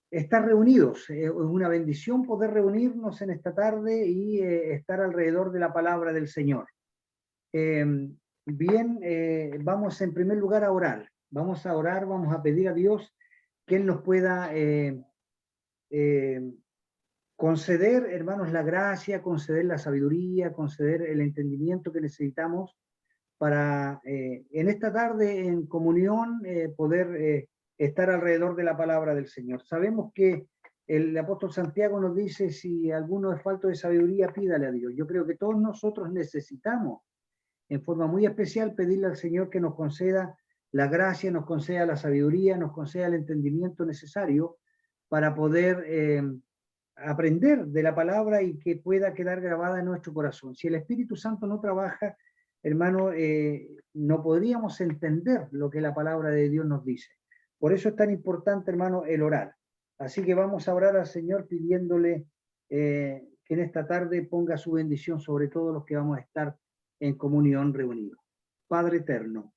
estar reunidos. Es una bendición poder reunirnos en esta tarde y estar alrededor de la palabra del Señor. Vamos en primer lugar a orar. Vamos a orar, vamos a pedir a Dios que Él nos pueda conceder, hermanos, la gracia, conceder la sabiduría, conceder el entendimiento que necesitamos para en esta tarde en comunión poder estar alrededor de la palabra del Señor. Sabemos que el apóstol Santiago nos dice, si alguno es falto de sabiduría, pídale a Dios. Yo creo que todos nosotros necesitamos, en forma muy especial, pedirle al Señor que nos conceda la gracia, nos conceda la sabiduría, nos conceda el entendimiento necesario para poder aprender de la palabra y que pueda quedar grabada en nuestro corazón. Si el Espíritu Santo no trabaja, hermano, no podríamos entender lo que la palabra de Dios nos dice. Por eso es tan importante, hermano, el orar. Así que vamos a orar al Señor pidiéndole que en esta tarde ponga su bendición sobre todos los que vamos a estar en comunión reunidos. Padre eterno,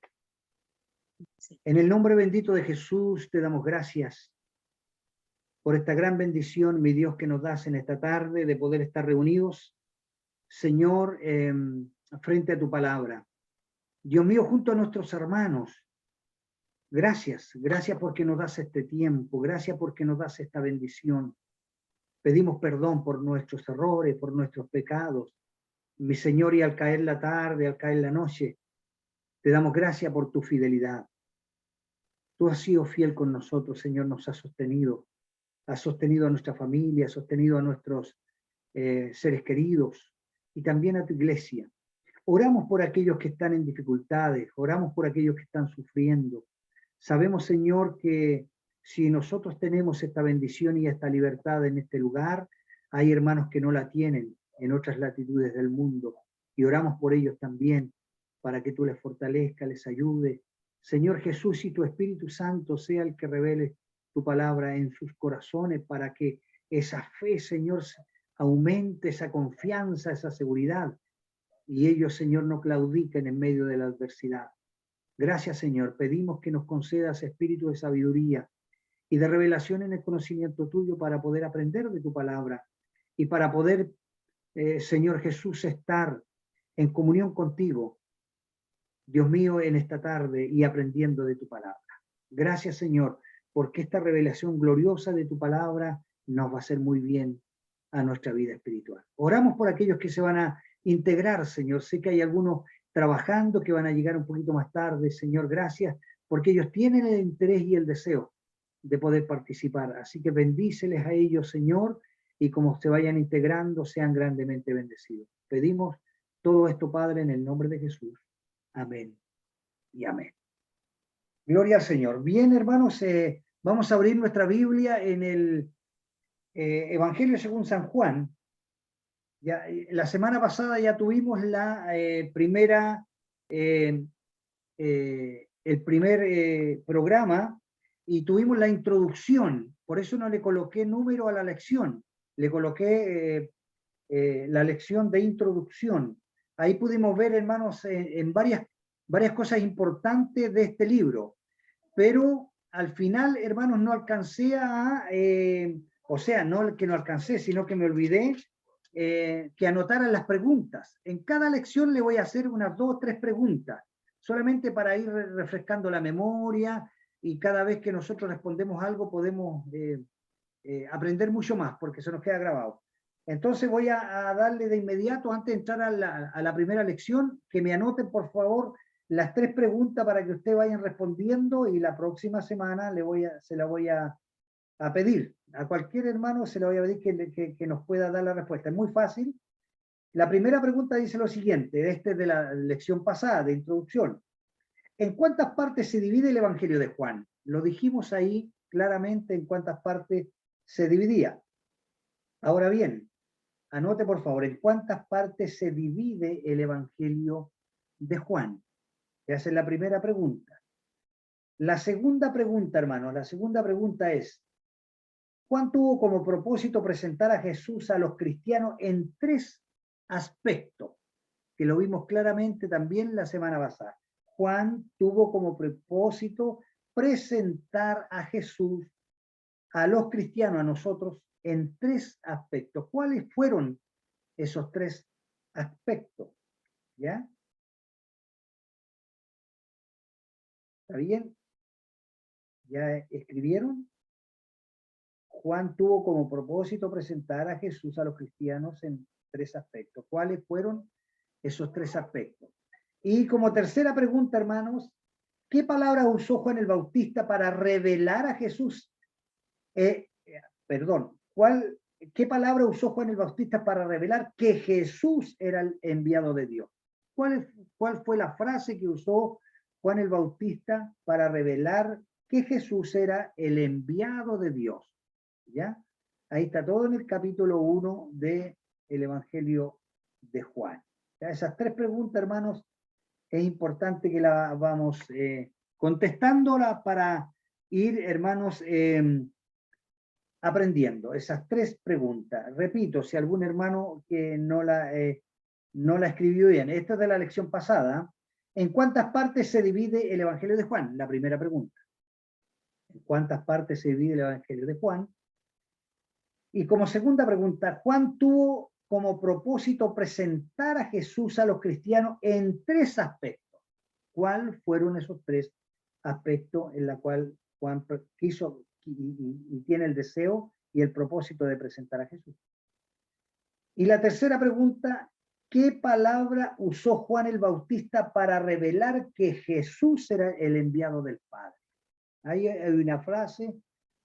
en el nombre bendito de Jesús te damos gracias por esta gran bendición, mi Dios, que nos das en esta tarde de poder estar reunidos, Señor, frente a tu palabra. Dios mío, junto a nuestros hermanos, gracias porque nos das este tiempo, gracias porque nos das esta bendición. Pedimos perdón por nuestros errores, por nuestros pecados. Mi Señor, y al caer la tarde, al caer la noche, te damos gracias por tu fidelidad. Tú has sido fiel con nosotros, Señor, nos has sostenido a nuestra familia, has sostenido a nuestros seres queridos y también a tu iglesia. Oramos por aquellos que están en dificultades, oramos por aquellos que están sufriendo. Sabemos, Señor, que si nosotros tenemos esta bendición y esta libertad en este lugar, hay hermanos que no la tienen en otras latitudes del mundo y oramos por ellos también para que tú les fortalezcas, les ayude. Señor Jesús, y tu Espíritu Santo sea el que revele tu palabra en sus corazones para que esa fe, Señor, aumente, esa confianza, esa seguridad, y ellos, Señor, no claudiquen en medio de la adversidad. Gracias, Señor. Pedimos que nos concedas espíritu de sabiduría y de revelación en el conocimiento tuyo para poder aprender de tu palabra y para poder, Señor Jesús, estar en comunión contigo, Dios mío, en esta tarde y aprendiendo de tu palabra. Gracias, Señor, porque esta revelación gloriosa de tu palabra nos va a hacer muy bien a nuestra vida espiritual. Oramos por aquellos que se van a integrar, Señor. Sé que hay algunos trabajando que van a llegar un poquito más tarde, Señor. Gracias, porque ellos tienen el interés y el deseo de poder participar. Así que bendíceles a ellos, Señor, y como se vayan integrando, sean grandemente bendecidos. Pedimos todo esto, Padre, en el nombre de Jesús. Amén y amén. Gloria al Señor. Bien, hermanos, vamos a abrir nuestra Biblia en el Evangelio según San Juan. Ya, la semana pasada ya tuvimos el primer programa y tuvimos la introducción. Por eso no le coloqué número a la lección, le coloqué la lección de introducción. Ahí pudimos ver, hermanos, en varias cosas importantes de este libro, pero al final, hermanos, no alcancé no que no alcancé, sino que me olvidé que anotaran las preguntas. En cada lección le voy a hacer unas 2 o 3 preguntas, solamente para ir refrescando la memoria, y cada vez que nosotros respondemos algo podemos aprender mucho más, porque se nos queda grabado. Entonces voy a darle de inmediato, antes de entrar a la primera lección, que me anoten por favor las 3 preguntas para que ustedes vayan respondiendo, y la próxima semana se la voy a pedir. A cualquier hermano se le voy a pedir que nos pueda dar la respuesta. Es muy fácil. La primera pregunta dice lo siguiente, este es de la lección pasada, de introducción. ¿En cuántas partes se divide el Evangelio de Juan? Lo dijimos ahí claramente en cuántas partes se dividía. Ahora bien, anote por favor, ¿en cuántas partes se divide el Evangelio de Juan? Esa es la primera pregunta. La segunda pregunta, hermano, la segunda pregunta es, Juan tuvo como propósito presentar a Jesús a los cristianos en 3 aspectos, que lo vimos claramente también la semana pasada. Juan tuvo como propósito presentar a Jesús a los cristianos, a nosotros, en tres aspectos. ¿Cuáles fueron esos tres aspectos? ¿Ya? ¿Está bien? ¿Ya escribieron? Juan tuvo como propósito presentar a Jesús a los cristianos en tres aspectos. ¿Cuáles fueron esos tres aspectos? Y como tercera pregunta, hermanos, ¿qué palabra usó Juan el Bautista para revelar a Jesús? ¿Qué palabra usó Juan el Bautista para revelar que Jesús era el enviado de Dios? ¿Cuál fue la frase que usó Juan el Bautista para revelar que Jesús era el enviado de Dios? ¿Ya? Ahí está todo en el capítulo 1 del Evangelio de Juan. ¿Ya? Esas tres preguntas, hermanos, es importante que las vamos contestándola para ir, hermanos, aprendiendo. Esas tres preguntas. Repito, si algún hermano que no la escribió bien, esta es de la lección pasada. ¿En cuántas partes se divide el Evangelio de Juan? La primera pregunta. ¿En cuántas partes se divide el Evangelio de Juan? Y como segunda pregunta, Juan tuvo como propósito presentar a Jesús a los cristianos en tres aspectos. ¿Cuáles fueron esos tres aspectos en los cuales Juan quiso y tiene el deseo y el propósito de presentar a Jesús? Y la tercera pregunta, ¿qué palabra usó Juan el Bautista para revelar que Jesús era el enviado del Padre? Ahí hay una frase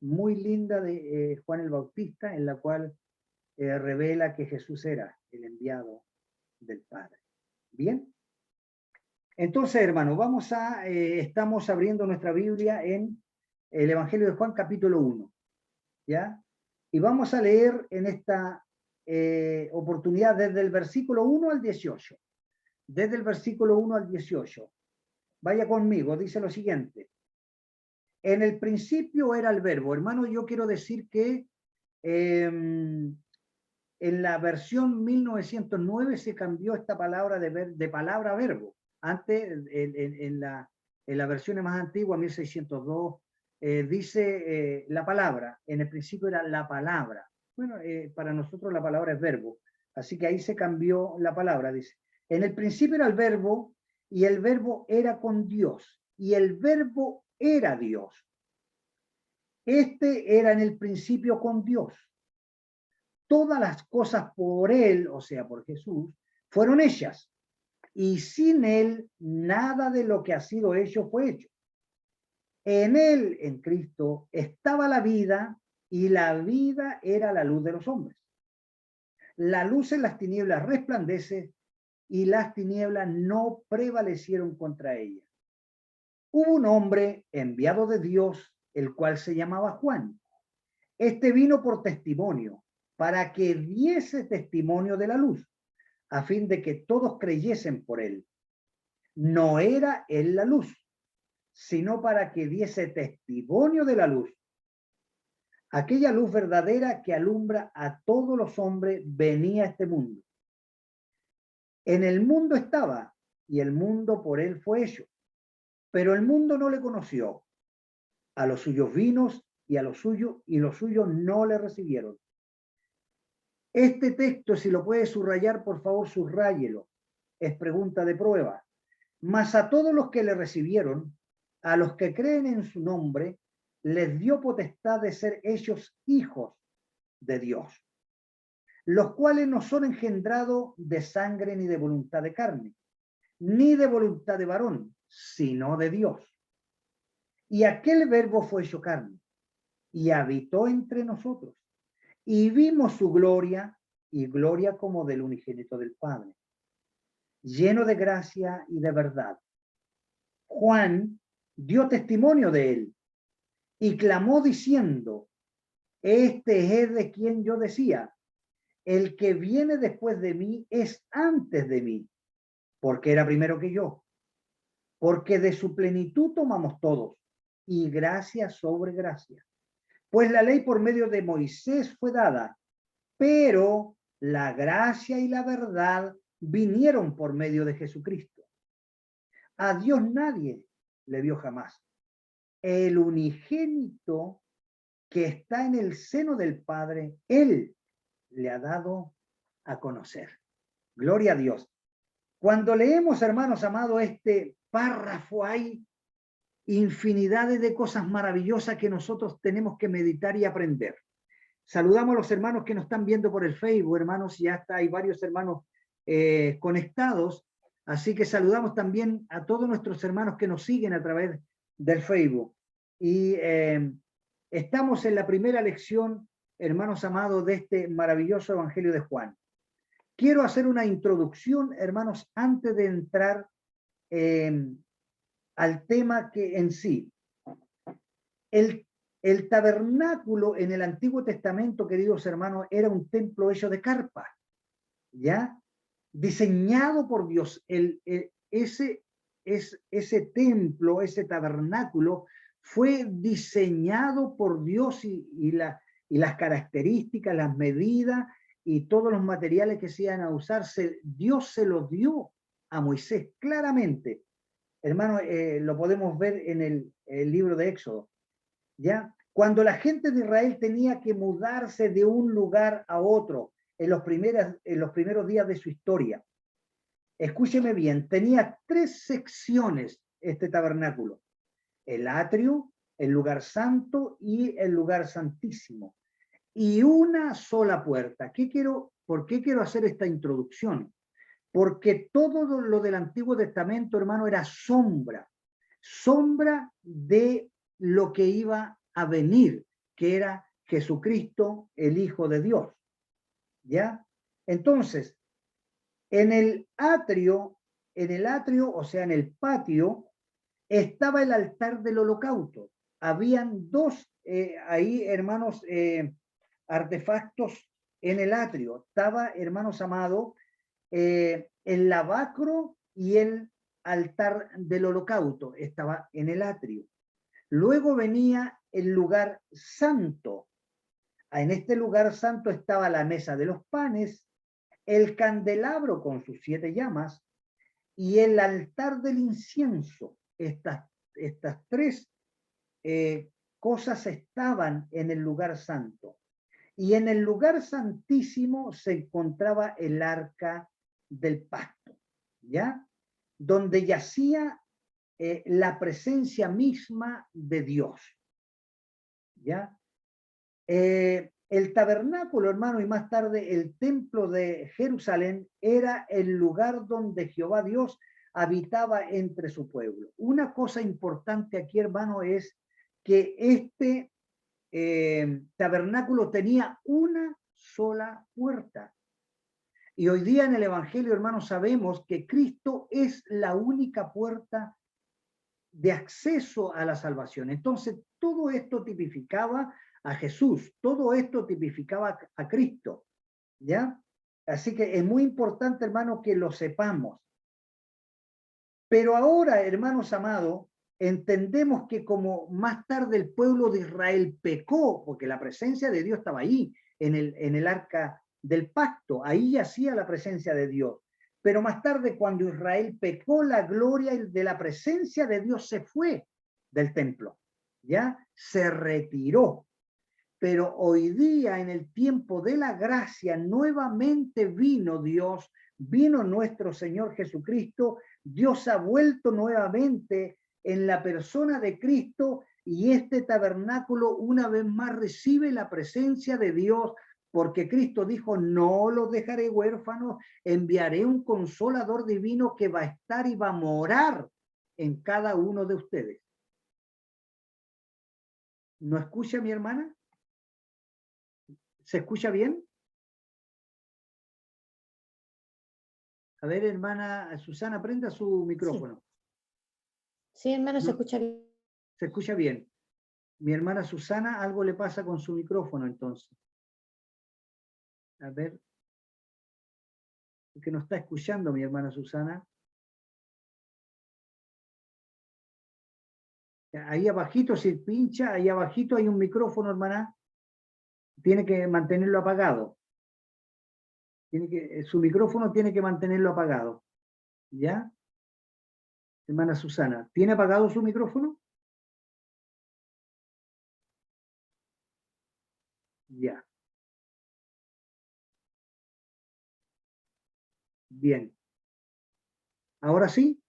muy linda de Juan el Bautista en la cual revela que Jesús era el enviado del Padre. ¿Bien? Entonces, hermanos, estamos abriendo nuestra Biblia en el Evangelio de Juan, capítulo 1. ¿Ya? Y vamos a leer en esta oportunidad desde el versículo 1 al 18. Desde el versículo 1 al 18. Vaya conmigo, dice lo siguiente. En el principio era el verbo. Hermano, yo quiero decir que en la versión 1909 se cambió esta palabra de palabra a verbo. Antes, en la versión más antigua, 1602, dice la palabra. En el principio era la palabra. Bueno, para nosotros la palabra es verbo. Así que ahí se cambió la palabra. Dice, en el principio era el verbo y el verbo era con Dios y el verbo era Dios. Este era en el principio con Dios. Todas las cosas por él, o sea, por Jesús, fueron hechas. Y sin él, nada de lo que ha sido hecho fue hecho. En él, en Cristo, estaba la vida y la vida era la luz de los hombres. La luz en las tinieblas resplandece y las tinieblas no prevalecieron contra ella. Hubo un hombre enviado de Dios, el cual se llamaba Juan. Este vino por testimonio, para que diese testimonio de la luz, a fin de que todos creyesen por él. No era él la luz, sino para que diese testimonio de la luz. Aquella luz verdadera que alumbra a todos los hombres venía a este mundo. En el mundo estaba, y el mundo por él fue hecho, pero el mundo no le conoció. A los suyos vino y a los suyos no le recibieron. Este texto, si lo puede subrayar, por favor, subráyelo. Es pregunta de prueba. Mas a todos los que le recibieron, a los que creen en su nombre, les dio potestad de ser hechos hijos de Dios, los cuales no son engendrados de sangre ni de voluntad de carne, ni de voluntad de varón, sino de Dios. Y aquel verbo fue hecho carne y habitó entre nosotros. Y vimos su gloria, y gloria como del unigénito del Padre, lleno de gracia y de verdad. Juan dio testimonio de él, y clamó diciendo, este es de quien yo decía, el que viene después de mí es antes de mí, porque era primero que yo. Porque de su plenitud tomamos todos, y gracia sobre gracia. Pues la ley por medio de Moisés fue dada, pero la gracia y la verdad vinieron por medio de Jesucristo. A Dios nadie le vio jamás. El unigénito que está en el seno del Padre, Él le ha dado a conocer. Gloria a Dios. Cuando leemos, hermanos amados, este párrafo, hay infinidades de cosas maravillosas que nosotros tenemos que meditar y aprender. Saludamos a los hermanos que nos están viendo por el Facebook, hermanos, ya está, hay varios hermanos conectados, así que saludamos también a todos nuestros hermanos que nos siguen a través del Facebook. Y estamos en la primera lección, hermanos amados, de este maravilloso Evangelio de Juan. Quiero hacer una introducción, hermanos, antes de entrar al tema que en sí. El tabernáculo en el Antiguo Testamento, queridos hermanos, era un templo hecho de carpa, ¿ya? Diseñado por Dios. Ese templo, ese tabernáculo, fue diseñado por Dios y las características, las medidas y todos los materiales que se iban a usarse, Dios se los dio a Moisés claramente. Hermano, lo podemos ver en el libro de Éxodo, ¿ya? Cuando la gente de Israel tenía que mudarse de un lugar a otro en los primeros días de su historia, escúcheme bien, tenía 3 secciones este tabernáculo: el atrio, el lugar santo y el lugar santísimo, y una sola puerta. ¿Por qué quiero hacer esta introducción? Porque todo lo del Antiguo Testamento, hermano, era sombra de lo que iba a venir, que era Jesucristo, el Hijo de Dios. ¿Ya? Entonces, en el atrio, o sea, en el patio, estaba el altar del holocausto. Habían 2 ahí, hermanos, artefactos en el atrio. Estaba, hermanos amados, el lavacro y el altar del holocausto. Estaba en el atrio. Luego venía el lugar santo. En este lugar santo estaba la mesa de los panes, el candelabro con sus 7 llamas y el altar del incienso. Estas 3 cosas estaban en el lugar santo. Y en el lugar santísimo se encontraba el arca del pacto, ¿ya? Donde yacía la presencia misma de Dios, ¿ya? El tabernáculo, hermano, y más tarde el templo de Jerusalén, era el lugar donde Jehová Dios habitaba entre su pueblo. Una cosa importante aquí, hermano, es que este tabernáculo tenía una sola puerta. Y hoy día en el Evangelio, hermanos, sabemos que Cristo es la única puerta de acceso a la salvación. Entonces, todo esto tipificaba a Jesús, todo esto tipificaba a Cristo, ¿ya? Así que es muy importante, hermano, que lo sepamos. Pero ahora, hermanos amados, entendemos que como más tarde el pueblo de Israel pecó, porque la presencia de Dios estaba ahí, en el arca del pacto, ahí yacía la presencia de Dios. Pero más tarde, cuando Israel pecó, la gloria de la presencia de Dios se fue del templo, ¿ya? Se retiró. Pero hoy día, en el tiempo de la gracia, nuevamente vino Dios, vino nuestro Señor Jesucristo. Dios ha vuelto nuevamente en la persona de Cristo y este tabernáculo una vez más recibe la presencia de Dios, porque Cristo dijo: no los dejaré huérfanos, enviaré un consolador divino que va a estar y va a morar en cada uno de ustedes. ¿No escucha mi hermana? ¿Se escucha bien? A ver, hermana Susana, prenda su micrófono. Sí, hermano, se escucha bien. Se escucha bien. Mi hermana Susana, algo le pasa con su micrófono entonces. A ver. Que no está escuchando mi hermana Susana. Ahí abajito, si pincha, ahí abajito hay un micrófono, hermana. Tiene que mantenerlo apagado. Su micrófono tiene que mantenerlo apagado. ¿Ya? Hermana Susana, ¿tiene apagado su micrófono? Ya. Bien. ¿Ahora sí?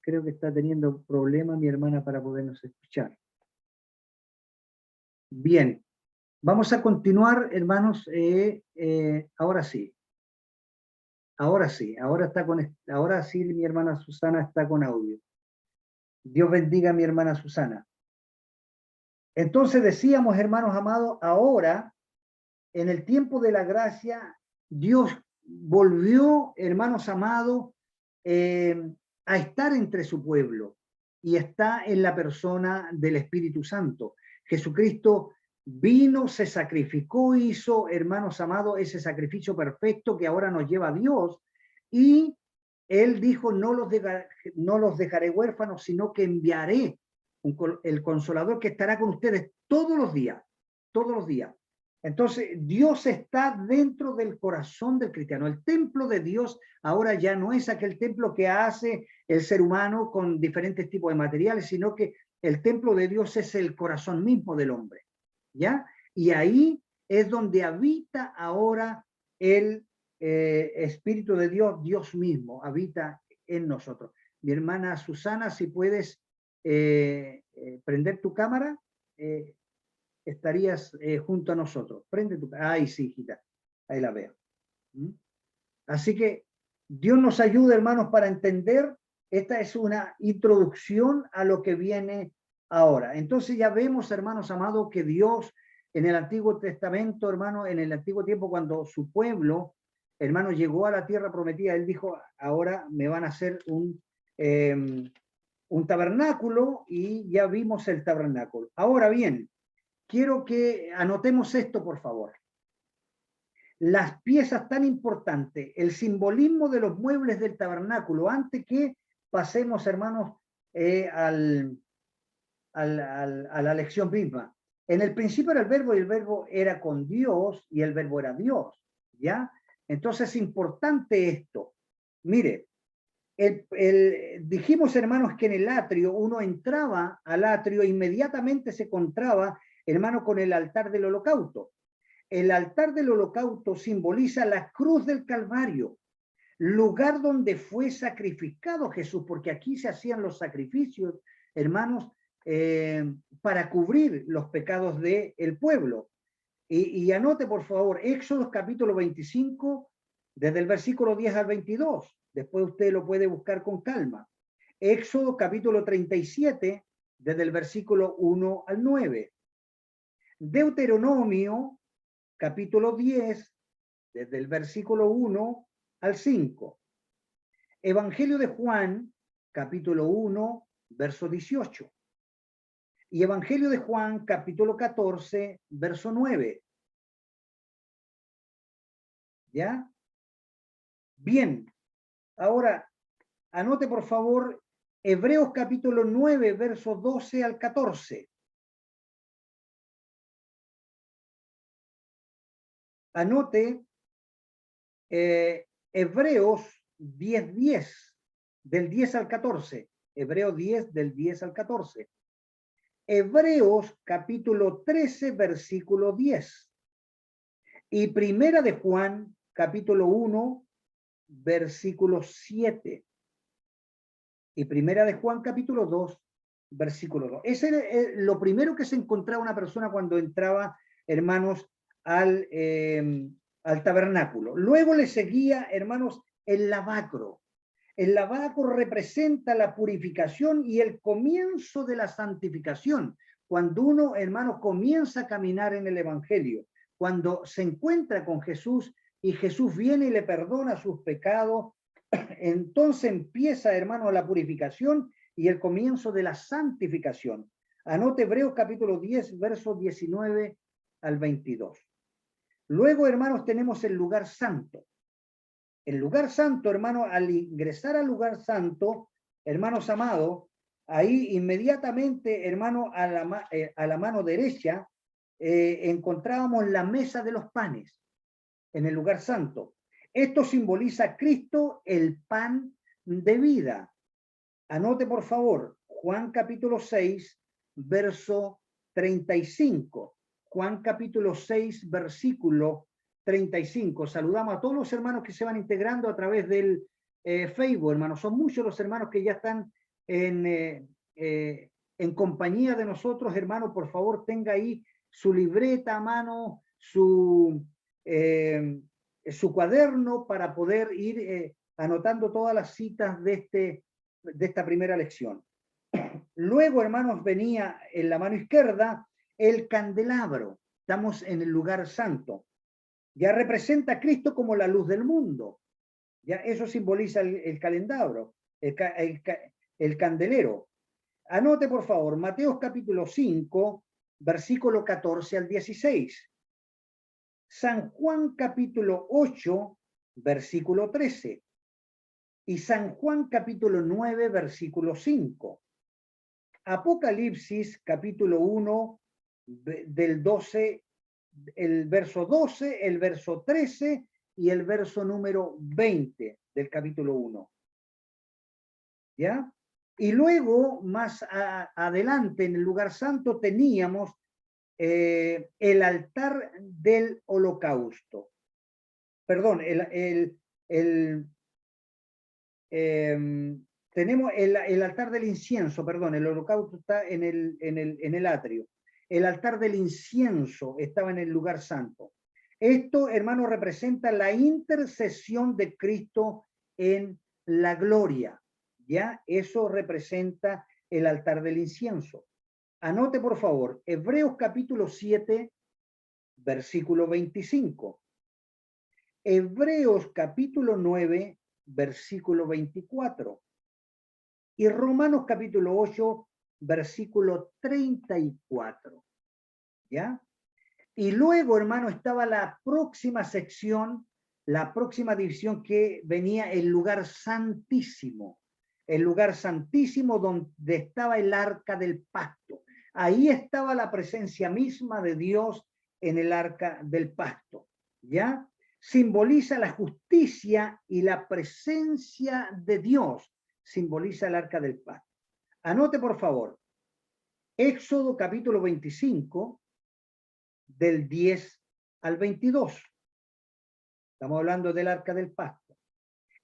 Creo que está teniendo problemas mi hermana para podernos escuchar. Bien. Vamos a continuar, hermanos. Ahora sí. Ahora sí. Ahora sí mi hermana Susana está con audio. Dios bendiga a mi hermana Susana. Entonces decíamos, hermanos amados, ahora, en el tiempo de la gracia, Dios volvió, hermanos amados, a estar entre su pueblo y está en la persona del Espíritu Santo. Jesucristo vino, se sacrificó, hizo, hermanos amados, ese sacrificio perfecto que ahora nos lleva a Dios, y Él dijo, no los dejaré huérfanos, sino que enviaré el Consolador que estará con ustedes todos los días, todos los días. Entonces, Dios está dentro del corazón del cristiano. El templo de Dios ahora ya no es aquel templo que hace el ser humano con diferentes tipos de materiales, sino que el templo de Dios es el corazón mismo del hombre, ¿ya? Y ahí es donde habita ahora el Espíritu de Dios, Dios mismo, habita en nosotros. Mi hermana Susana, si puedes prender tu cámara, estarías junto a nosotros. Prende tu cámara. Ay, sí, hijita, ahí la veo. Así que Dios nos ayude, hermanos, para entender. Esta es una introducción a lo que viene ahora. Entonces ya vemos, hermanos amados, que Dios en el Antiguo Testamento, hermano, en el antiguo tiempo, cuando su pueblo, hermano, llegó a la tierra prometida, Él dijo, ahora me van a hacer un tabernáculo, y ya vimos el tabernáculo. Ahora bien, quiero que anotemos esto, por favor. Las piezas tan importantes, el simbolismo de los muebles del tabernáculo, antes que pasemos, hermanos, a la lección misma. En el principio era el verbo, y el verbo era con Dios, y el verbo era Dios, ¿ya? Entonces es importante esto. Mire, dijimos, hermanos, que en el atrio, uno entraba al atrio, inmediatamente se encontraba, hermano, con el altar del holocausto. El altar del holocausto simboliza la cruz del Calvario, lugar donde fue sacrificado Jesús, porque aquí se hacían los sacrificios, hermanos, para cubrir los pecados del pueblo. Y anote, por favor, Éxodo capítulo 25, desde el versículo 10 al 22. Después usted lo puede buscar con calma. Éxodo capítulo 37, desde el versículo 1 al 9. Deuteronomio capítulo 10, desde el versículo 1 al 5. Evangelio de Juan, capítulo 1, verso 18. Y Evangelio de Juan, capítulo 14, verso 9. ¿Ya? Bien. Ahora, anote por favor Hebreos capítulo 9, verso 12 al 14. Anote Hebreos 10:10, del 10 al 14. Hebreos 10, del 10 al 14. Hebreos capítulo 13, versículo 10. Y Primera de Juan, capítulo 1, versículo 7. Y Primera de Juan, capítulo 2, versículo 2. Ese es lo primero que se encontraba una persona cuando entraba, hermanos, al tabernáculo. Luego le seguía, hermanos, el lavacro. El lavacro representa la purificación y el comienzo de la santificación. Cuando uno, hermano, comienza a caminar en el Evangelio, cuando se encuentra con Jesús y Jesús viene y le perdona sus pecados, entonces empieza, hermano, la purificación y el comienzo de la santificación. Anote Hebreos capítulo 10, versos 19 al 22. Luego, hermanos, tenemos el lugar santo. El lugar santo, hermano, al ingresar al lugar santo, hermanos amados, ahí inmediatamente, hermano, a la mano derecha, encontrábamos la mesa de los panes en el lugar santo. Esto simboliza a Cristo, el pan de vida. Anote, por favor, Juan capítulo 6, verso 35. Juan capítulo 6, versículo 35. Saludamos a todos los hermanos que se van integrando a través del Facebook, hermanos. Son muchos los hermanos que ya están en compañía de nosotros, hermano. Por favor, tenga ahí su libreta a mano, su cuaderno para poder ir anotando todas las citas de esta primera lección. Luego, hermanos, venía en la mano izquierda el candelabro. Estamos en el lugar santo. Ya representa a Cristo como la luz del mundo. Ya eso simboliza el calendario, el candelero. Anote, por favor, Mateo capítulo 5, versículo 14 al 16. San Juan capítulo 8, versículo 13. Y San Juan capítulo 9, versículo 5. Apocalipsis capítulo 1, del 12, el verso 12, el verso 13 y el verso número 20 del capítulo 1. ¿Ya? Y luego, más adelante, en el lugar santo, teníamos el altar del holocausto. Perdón, tenemos el altar del incienso, perdón, el holocausto está en el atrio. El altar del incienso estaba en el lugar santo. Esto, hermano, representa la intercesión de Cristo en la gloria. ¿Ya? Eso representa el altar del incienso. Anote, por favor, Hebreos capítulo 7, versículo 25. Hebreos capítulo 9, versículo 24. Y Romanos capítulo 8, versículo 34. ¿Ya? Y luego, hermano, estaba la próxima sección, la próxima división que venía el lugar santísimo. El lugar santísimo donde estaba el arca del pacto. Ahí estaba la presencia misma de Dios en el arca del pacto. ¿Ya? Simboliza la justicia y la presencia de Dios. Simboliza el arca del pacto. Anote, por favor, Éxodo capítulo 25, del 10 al 22. Estamos hablando del arca del pacto.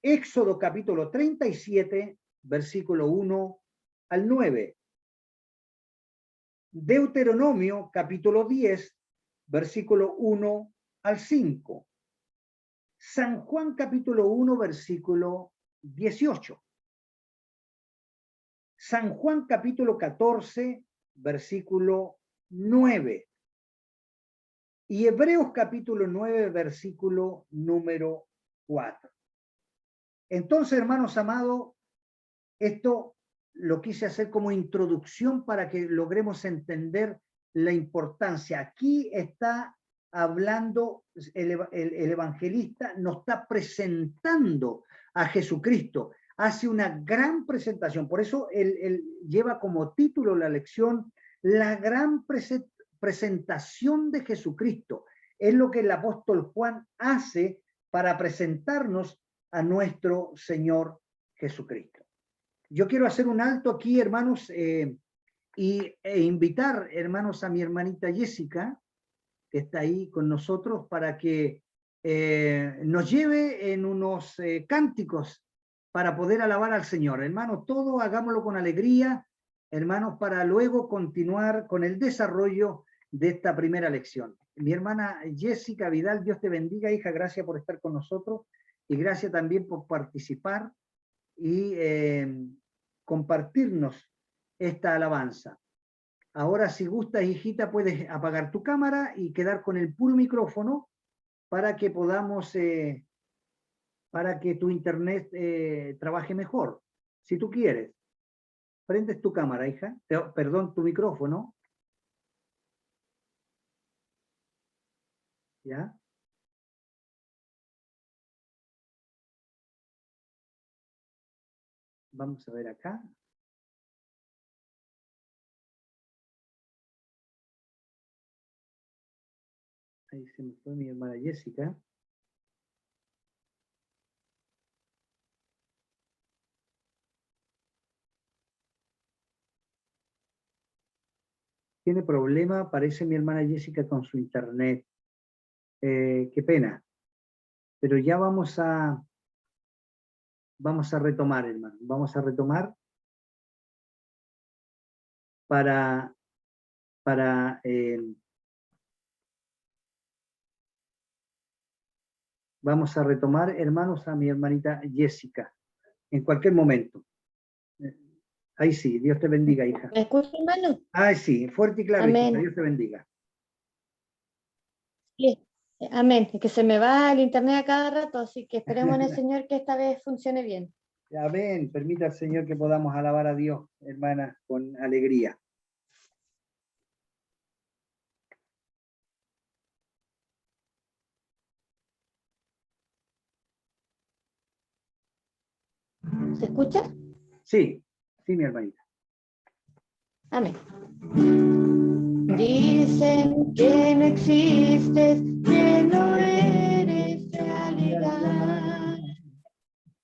Éxodo capítulo 37, versículo 1 al 9. Deuteronomio capítulo 10, versículo 1 al 5. San Juan capítulo 1, versículo 18. San Juan capítulo 14, versículo 9. Y Hebreos capítulo 9, versículo número 4. Entonces, hermanos amados, esto lo quise hacer como introducción para que logremos entender la importancia. Aquí está hablando, el evangelista nos está presentando a Jesucristo, hace una gran presentación. Por eso él lleva como título la lección, la gran presentación de Jesucristo. Es lo que el apóstol Juan hace para presentarnos a nuestro Señor Jesucristo. Yo quiero hacer un alto aquí, hermanos, e invitar, hermanos, a mi hermanita Jessica, que está ahí con nosotros, para que nos lleve en unos cánticos para poder alabar al Señor. Hermanos, todo hagámoslo con alegría, hermanos, para luego continuar con el desarrollo de esta primera lección. Mi hermana Jessica Vidal, Dios te bendiga, hija, gracias por estar con nosotros y gracias también por participar y compartirnos esta alabanza. Ahora, si gustas, hijita, puedes apagar tu cámara y quedar con el puro micrófono para que podamos, para que tu internet trabaje mejor. Si tú quieres, prendes tu cámara, hija, perdón, tu micrófono. ¿Ya? Vamos a ver acá. Ahí se me fue mi hermana Jessica. tiene problema, parece mi hermana Jessica con su internet. Qué pena. Pero ya vamos a retomar, hermano. Vamos a retomar vamos a retomar, hermanos, a mi hermanita Jessica, en cualquier momento. Ahí sí, Dios te bendiga, hija. ¿Me escucha, hermano? Ay, sí, fuerte y claro, Amén. hijita, Dios te bendiga. Sí. Amén. Es que se me va el internet a cada rato, así que esperemos en el Señor que esta vez funcione bien. Amén. Permita al Señor que podamos alabar a Dios, hermana, con alegría. ¿Se escucha? Sí, sí, mi hermanita. Amén. Dicen que no existes, que no eres realidad,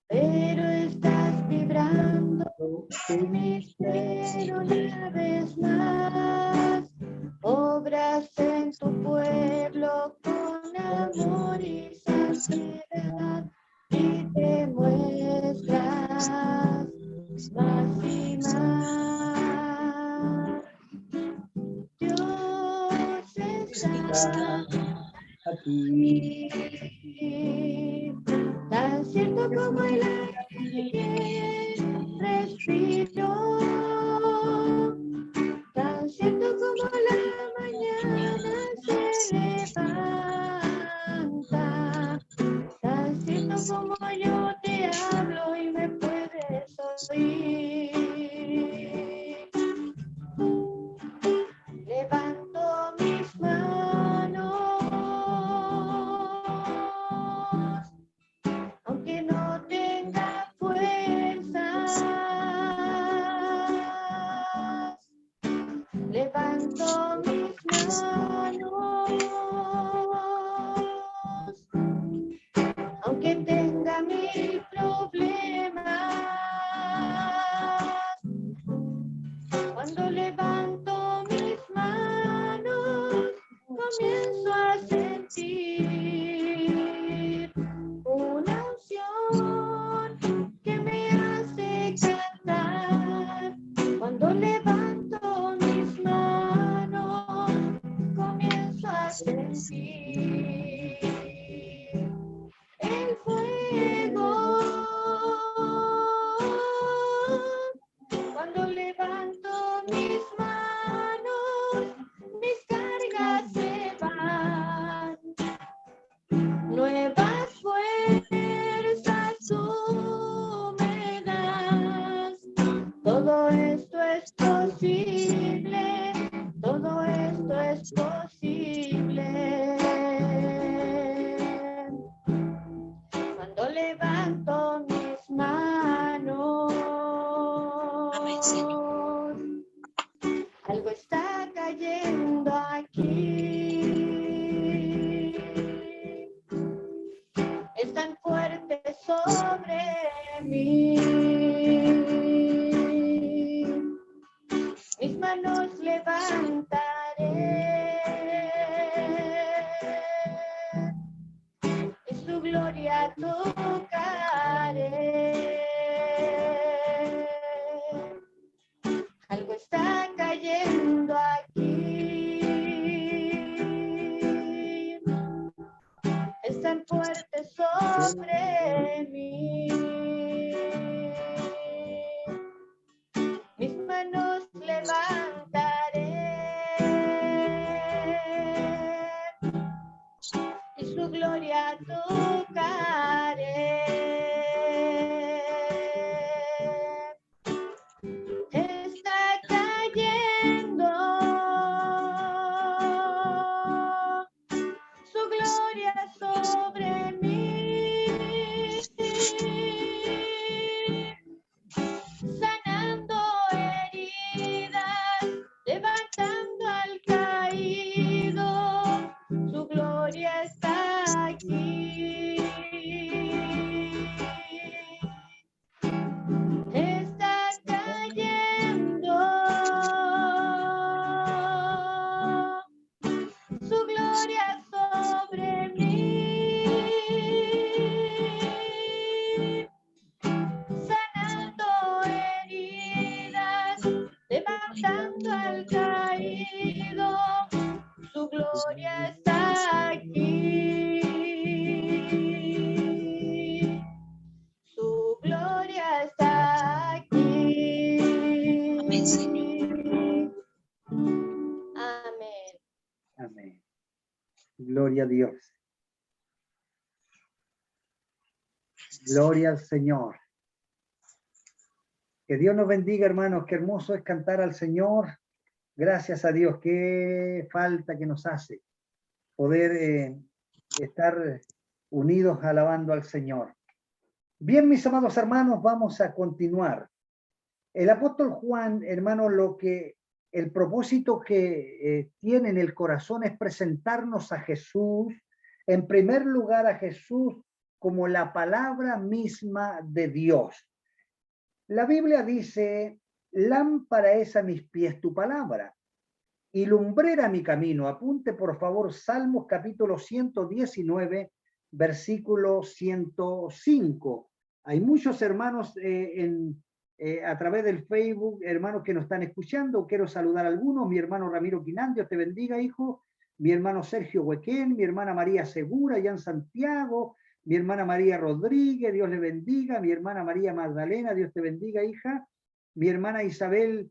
pero estás vibrando tu misterio una vez más. Obras en tu pueblo con amor y santidad y te muestras más y más. Dios está aquí, tan cierto como el aire que respiro, tan cierto como la mañana se levanta, tan cierto como yo te hablo y me puedes oír. Levanto mis manos, aunque no tenga fuerzas. Levanto mis manos, aunque tenga mil problemas. Cuando levanto mis manos, comienzo a sentir una unción que me hace cantar. Cuando levanto mis manos, comienzo a sentir el fuego. Cuando levanto mis manos, mis cargas se van. Nuevas fuerzas tú me das. Todo esto es posible. Todo esto es posible. Cuando levanto mis manos, algo está cayendo aquí. Es tan fuerte sobre mí. Mis manos levantaré y su gloria tocaré. Algo está cayendo aquí. Es tan fuerte sobre mí. Mis manos levantaré y su gloria tocaré. Está cayendo su gloria sobre mí. ha ido, su gloria está aquí. Su gloria está aquí. Amén, Señor. Amén. Amén. Gloria a Dios. Gloria al Señor. Que Dios nos bendiga, hermanos. Qué hermoso es cantar al Señor. Gracias a Dios. Qué falta que nos hace poder estar unidos alabando al Señor. Bien, mis amados hermanos, vamos a continuar. El apóstol Juan, hermano, el propósito que tiene en el corazón es presentarnos a Jesús, en primer lugar a Jesús como la palabra misma de Dios. La Biblia dice, lámpara es a mis pies tu palabra y lumbrera mi camino. Apunte por favor Salmos capítulo 119, versículo 105. Hay muchos hermanos a través del Facebook, hermanos que nos están escuchando. Quiero saludar a algunos. Mi hermano Ramiro Quinán, Dios te bendiga, hijo. Mi hermano Sergio Huequén, mi hermana María Segura, allá en Santiago. Mi hermana María Rodríguez, Dios le bendiga. Mi hermana María Magdalena, Dios te bendiga, hija. Mi hermana Isabel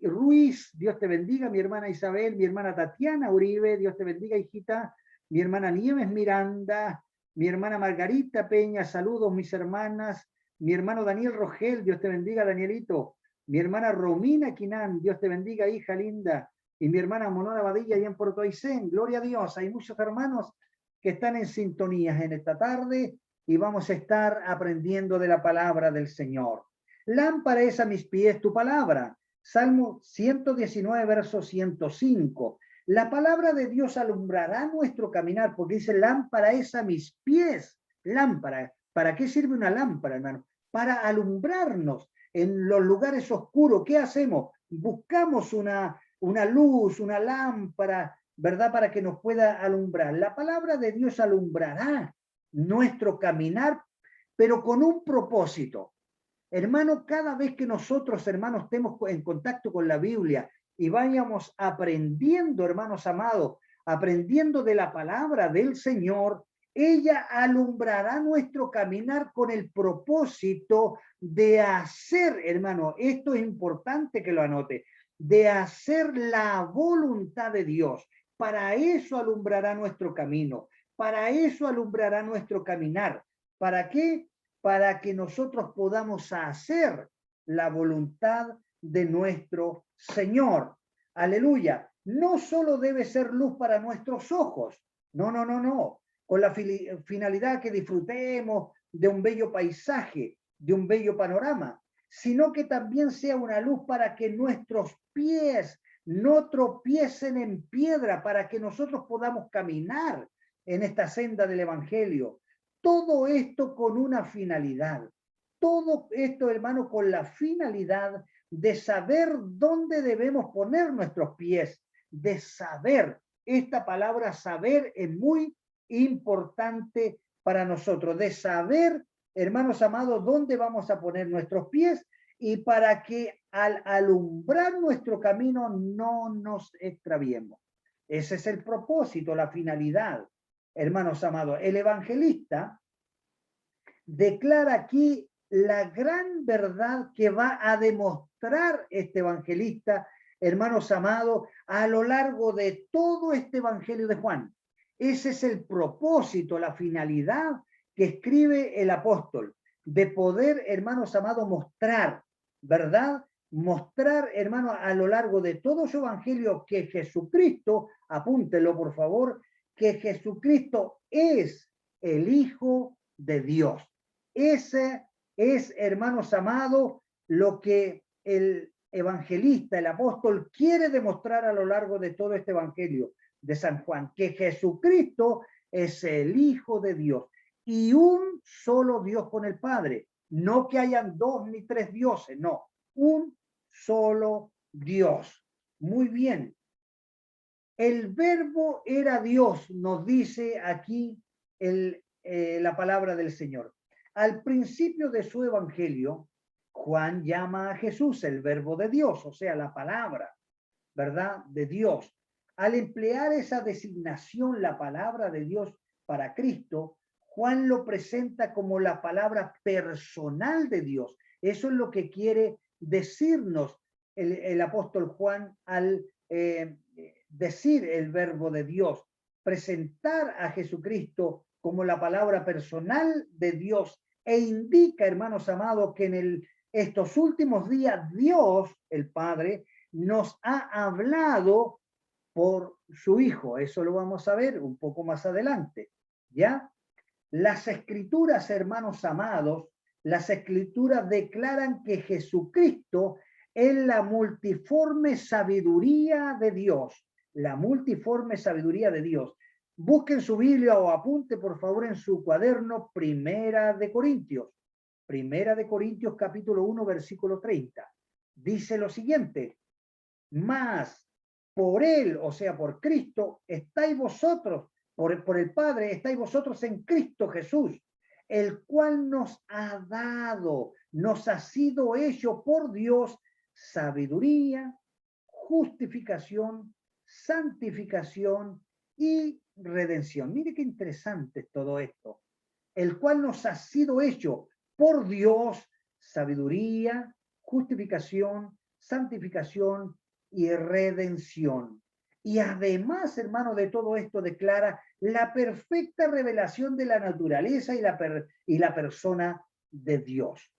Ruiz, Dios te bendiga. Mi hermana Isabel, mi hermana Tatiana Uribe, Dios te bendiga, hijita. Mi hermana Nieves Miranda, mi hermana Margarita Peña, saludos mis hermanas. Mi hermano Daniel Rogel, Dios te bendiga, Danielito. Mi hermana Romina Quinán, Dios te bendiga, hija linda. Y mi hermana Monona Badilla, allá en Puerto Aysén. Gloria a Dios. Hay muchos hermanos que están en sintonías en esta tarde y vamos a estar aprendiendo de la palabra del Señor. Lámpara es a mis pies tu palabra. Salmo 119, verso 105. La palabra de Dios alumbrará nuestro caminar, porque dice lámpara es a mis pies. Lámpara. ¿Para qué sirve una lámpara, hermano? Para alumbrarnos en los lugares oscuros. ¿Qué hacemos? Buscamos una luz, una lámpara, ¿verdad? Para que nos pueda alumbrar. La palabra de Dios alumbrará nuestro caminar, pero con un propósito. Hermano, cada vez que nosotros, hermanos, estemos en contacto con la Biblia y vayamos aprendiendo, hermanos amados, aprendiendo de la palabra del Señor, ella alumbrará nuestro caminar con el propósito de hacer, hermano, esto es importante que lo anote, de hacer la voluntad de Dios. Para eso alumbrará nuestro camino, para eso alumbrará nuestro caminar. ¿Para qué? Para que nosotros podamos hacer la voluntad de nuestro Señor. Aleluya. No solo debe ser luz para nuestros ojos, no, con la finalidad que disfrutemos de un bello paisaje, de un bello panorama, sino que también sea una luz para que nuestros pies no tropiecen en piedra, para que nosotros podamos caminar en esta senda del Evangelio. Todo esto con una finalidad. Todo esto, hermano, con la finalidad de saber dónde debemos poner nuestros pies, de saber. Esta palabra saber es muy importante para nosotros, de saber, hermanos amados, dónde vamos a poner nuestros pies y para que al alumbrar nuestro camino no nos extraviemos. Ese es el propósito, la finalidad. Hermanos amados, el evangelista declara aquí la gran verdad que va a demostrar este evangelista, hermanos amados, a lo largo de todo este evangelio de Juan. Ese es el propósito, la finalidad que escribe el apóstol, de poder, hermanos amados, mostrar, ¿verdad? Mostrar, hermanos, a lo largo de todo su evangelio que Jesucristo, apúntelo por favor, que Jesucristo es el Hijo de Dios. Ese es, hermanos amados, lo que el evangelista, el apóstol, quiere demostrar a lo largo de todo este evangelio de San Juan, que Jesucristo es el Hijo de Dios y un solo Dios con el Padre. No que hayan dos ni tres dioses, no, un solo Dios. Muy bien. El verbo era Dios, nos dice aquí la palabra del Señor. Al principio de su evangelio, Juan llama a Jesús el verbo de Dios, o sea, la palabra. ¿verdad?, de Dios. Al emplear esa designación, la palabra de Dios para Cristo, Juan lo presenta como la palabra personal de Dios. Eso es lo que quiere decirnos el apóstol Juan al decir el verbo de Dios, presentar a Jesucristo como la palabra personal de Dios, e indica, hermanos amados, que en estos últimos días Dios, el Padre, nos ha hablado por su Hijo. Eso lo vamos a ver un poco más adelante, ¿ya? Las Escrituras, hermanos amados, las Escrituras declaran que Jesucristo es la multiforme sabiduría de Dios, la multiforme sabiduría de Dios. Busquen su Biblia o apunte, por favor, en su cuaderno, Primera de Corintios capítulo 1, versículo 30. Dice lo siguiente: mas por él, o sea, por Cristo, estáis vosotros, por el Padre, estáis vosotros en Cristo Jesús, el cual nos ha dado, nos ha sido hecho por Dios sabiduría, justificación, santificación y redención. Mire qué interesante es todo esto. El cual nos ha sido hecho por Dios sabiduría, justificación, santificación y redención. Y además, hermano, de todo esto declara la perfecta revelación de la naturaleza y la persona de Dios.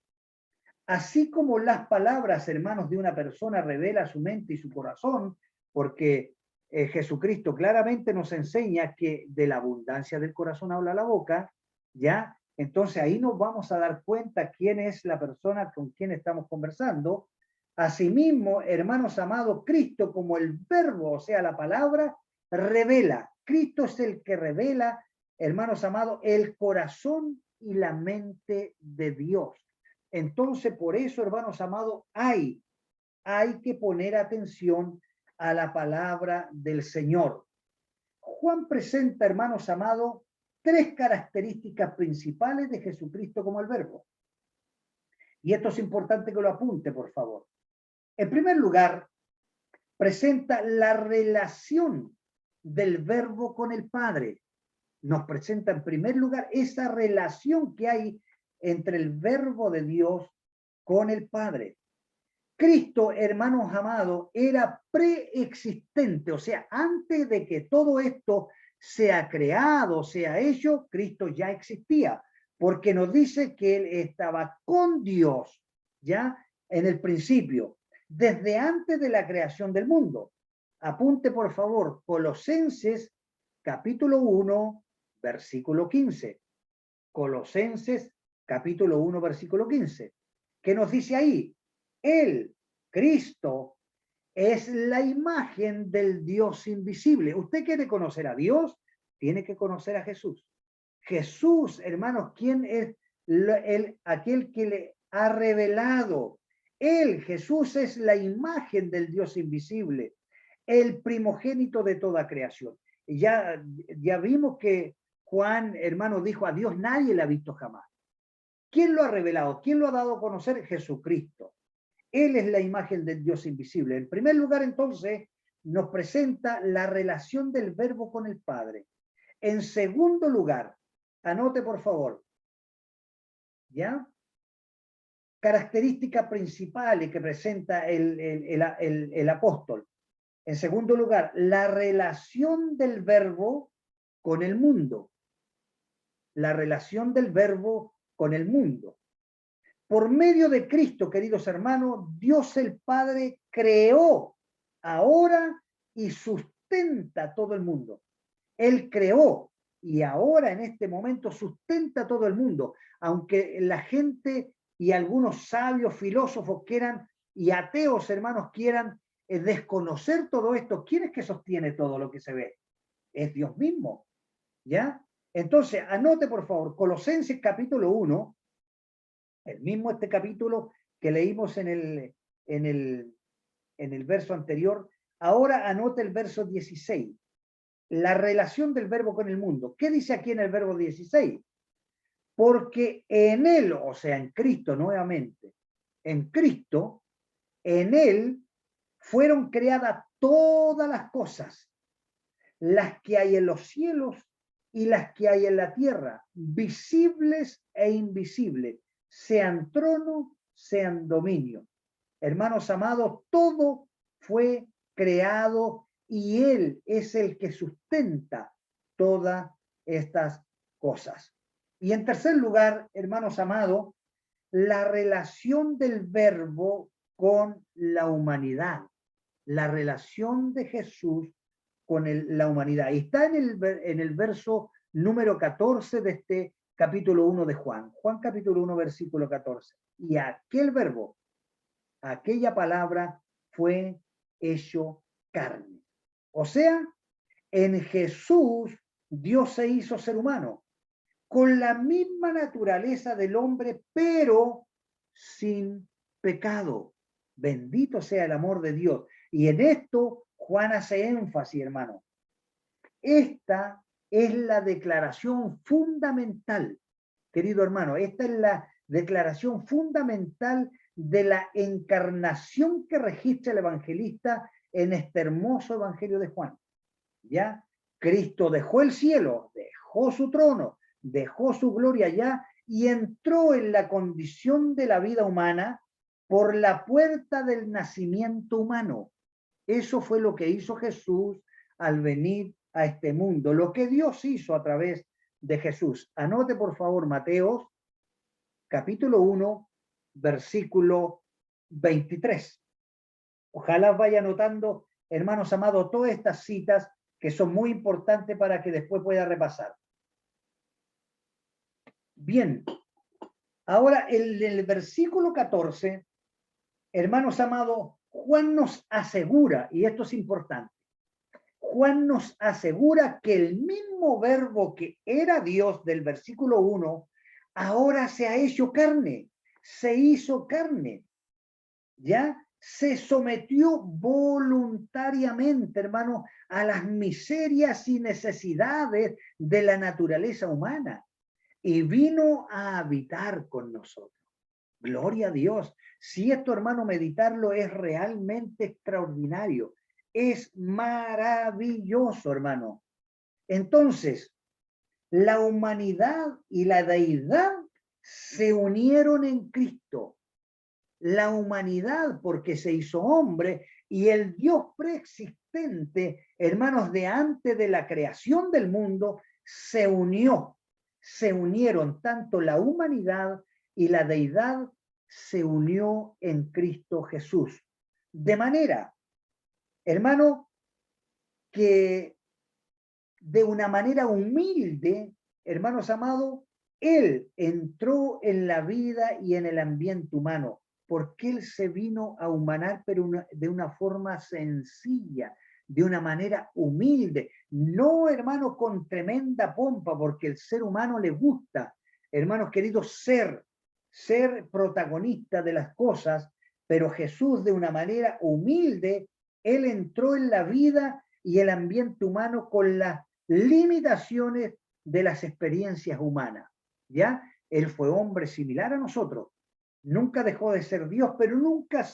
Así como las palabras, hermanos, de una persona revela su mente y su corazón, porque Jesucristo claramente nos enseña que de la abundancia del corazón habla la boca, ¿ya? Entonces ahí nos vamos a dar cuenta quién es la persona con quien estamos conversando. Asimismo, hermanos amados, Cristo como el verbo, o sea, la palabra, revela. Cristo es el que revela, hermanos amados, el corazón y la mente de Dios. Entonces, por eso, hermanos amados, hay que poner atención a la palabra del Señor. Juan presenta, hermanos amados, tres características principales de Jesucristo como el verbo. Y esto es importante que lo apunte, por favor. En primer lugar, presenta la relación del verbo con el Padre. Nos presenta en primer lugar esa relación que hay entre el verbo de Dios con el Padre. Cristo, hermanos amados, era preexistente, o sea, antes de que todo esto sea creado, sea hecho, Cristo ya existía, porque nos dice que Él estaba con Dios, ya en el principio, desde antes de la creación del mundo. Apunte, por favor, Colosenses capítulo 1, versículo 15. Colosenses capítulo 1, versículo 15. ¿Qué nos dice ahí? Él, Cristo, es la imagen del Dios invisible. ¿Usted quiere conocer a Dios? Tiene que conocer a Jesús. Jesús, hermanos, ¿quién es aquel que le ha revelado? Él, Jesús, es la imagen del Dios invisible, el primogénito de toda creación. Ya vimos que Juan, hermano, dijo: a Dios nadie le ha visto jamás. ¿Quién lo ha revelado? ¿Quién lo ha dado a conocer? Jesucristo. Él es la imagen del Dios invisible. En primer lugar, entonces, nos presenta la relación del verbo con el Padre. En segundo lugar, anote por favor, ¿ya? Características principales que presenta el apóstol. En segundo lugar, la relación del verbo con el mundo. La relación del verbo con el mundo. Por medio de Cristo, queridos hermanos, Dios el Padre creó ahora y sustenta todo el mundo. Él creó y ahora en este momento sustenta todo el mundo, aunque la gente y algunos sabios filósofos quieran, y ateos hermanos quieran desconocer todo esto. ¿Quién es que sostiene todo lo que se ve? Es Dios mismo, ¿ya? Entonces, anote por favor, Colosenses capítulo 1, el mismo este capítulo que leímos en el verso anterior. Ahora anote el verso 16. La relación del verbo con el mundo. ¿Qué dice aquí en el verbo 16? Porque en él, o sea, en Cristo nuevamente, en Cristo, en él fueron creadas todas las cosas, las que hay en los cielos y las que hay en la tierra, visibles e invisibles, sean trono, sean dominio. Hermanos amados, todo fue creado y Él es el que sustenta todas estas cosas. Y en tercer lugar, hermanos amados, la relación del Verbo con la humanidad, la relación de Jesús con la humanidad. Y está en el verso número 14 de este capítulo 1 de Juan. Juan capítulo 1, versículo 14. Y aquel Verbo, aquella palabra fue hecho carne. O sea, en Jesús Dios se hizo ser humano, con la misma naturaleza del hombre, pero sin pecado. Bendito sea el amor de Dios. Y en esto Juan hace énfasis, hermano. Esta es la declaración fundamental, querido hermano. Esta es la declaración fundamental de la encarnación que registra el evangelista en este hermoso evangelio de Juan. ¿Ya? Cristo dejó el cielo, dejó su trono, dejó su gloria allá y entró en la condición de la vida humana por la puerta del nacimiento humano. Eso fue lo que hizo Jesús al venir a este mundo, lo que Dios hizo a través de Jesús. Anote por favor Mateos capítulo 1, versículo 23. Ojalá vaya anotando, hermanos amados, todas estas citas que son muy importantes para que después pueda repasar. Bien, ahora el versículo 14, hermanos amados, Juan nos asegura, y esto es importante, Juan nos asegura que el mismo verbo que era Dios del versículo 1, ahora se ha hecho carne, se hizo carne, ¿ya? Se sometió voluntariamente, hermano, a las miserias y necesidades de la naturaleza humana y vino a habitar con nosotros. Gloria a Dios. Si esto, hermano, meditarlo es realmente extraordinario. Es maravilloso, hermano. Entonces, la humanidad y la deidad se unieron en Cristo. La humanidad porque se hizo hombre y el Dios preexistente, hermanos, de antes de la creación del mundo, se unió. Se unieron tanto la humanidad y la deidad se unió en Cristo Jesús. De manera, hermano, que de una manera humilde, hermanos amados, Él entró en la vida y en el ambiente humano, porque Él se vino a humanar, pero de una forma sencilla, de una manera humilde, no, hermano, con tremenda pompa, porque el ser humano le gusta, hermanos queridos, ser protagonista de las cosas, pero Jesús de una manera humilde, Él entró en la vida y el ambiente humano con las limitaciones de las experiencias humanas, ¿ya? Él fue hombre similar a nosotros, nunca dejó de ser Dios, pero nunca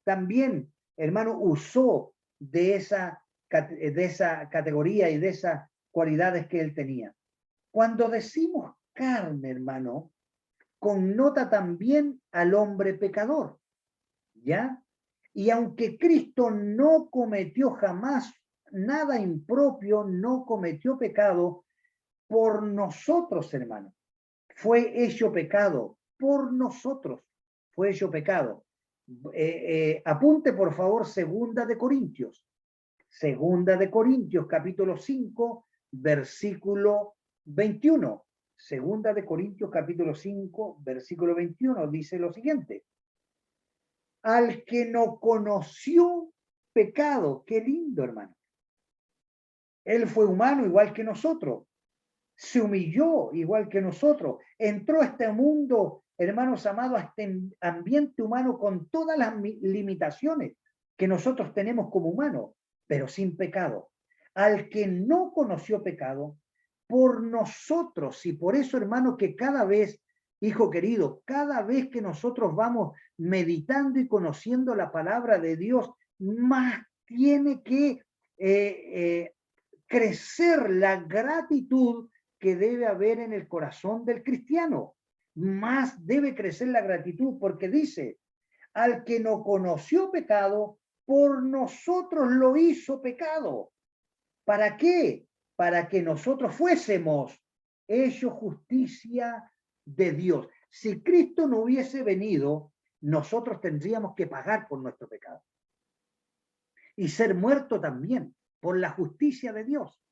también, hermano, usó de esa categoría y de esas cualidades que él tenía. Cuando decimos carne, hermano, connota también al hombre pecador, ¿ya? Y aunque Cristo no cometió jamás nada impropio, no cometió pecado, por nosotros, hermano, fue hecho pecado, por nosotros fue hecho pecado. Apunte por favor Segunda de Corintios capítulo 5, versículo 21. Segunda de Corintios capítulo 5, versículo 21 dice lo siguiente: al que no conoció pecado, qué lindo, hermano. Él fue humano igual que nosotros, se humilló igual que nosotros, entró a este mundo, hermanos amados, a este ambiente humano con todas las limitaciones que nosotros tenemos como humanos, pero sin pecado. Al que no conoció pecado, por nosotros, y por eso, hermano, que cada vez, hijo querido, cada vez que nosotros vamos meditando y conociendo la palabra de Dios, más tiene que crecer la gratitud que debe haber en el corazón del cristiano. Más debe crecer la gratitud, porque dice, al que no conoció pecado, por nosotros lo hizo pecado. ¿Para qué? Para que nosotros fuésemos hechos justicia de Dios. Si Cristo no hubiese venido, nosotros tendríamos que pagar por nuestro pecado. Y ser muerto también por la justicia de Dios.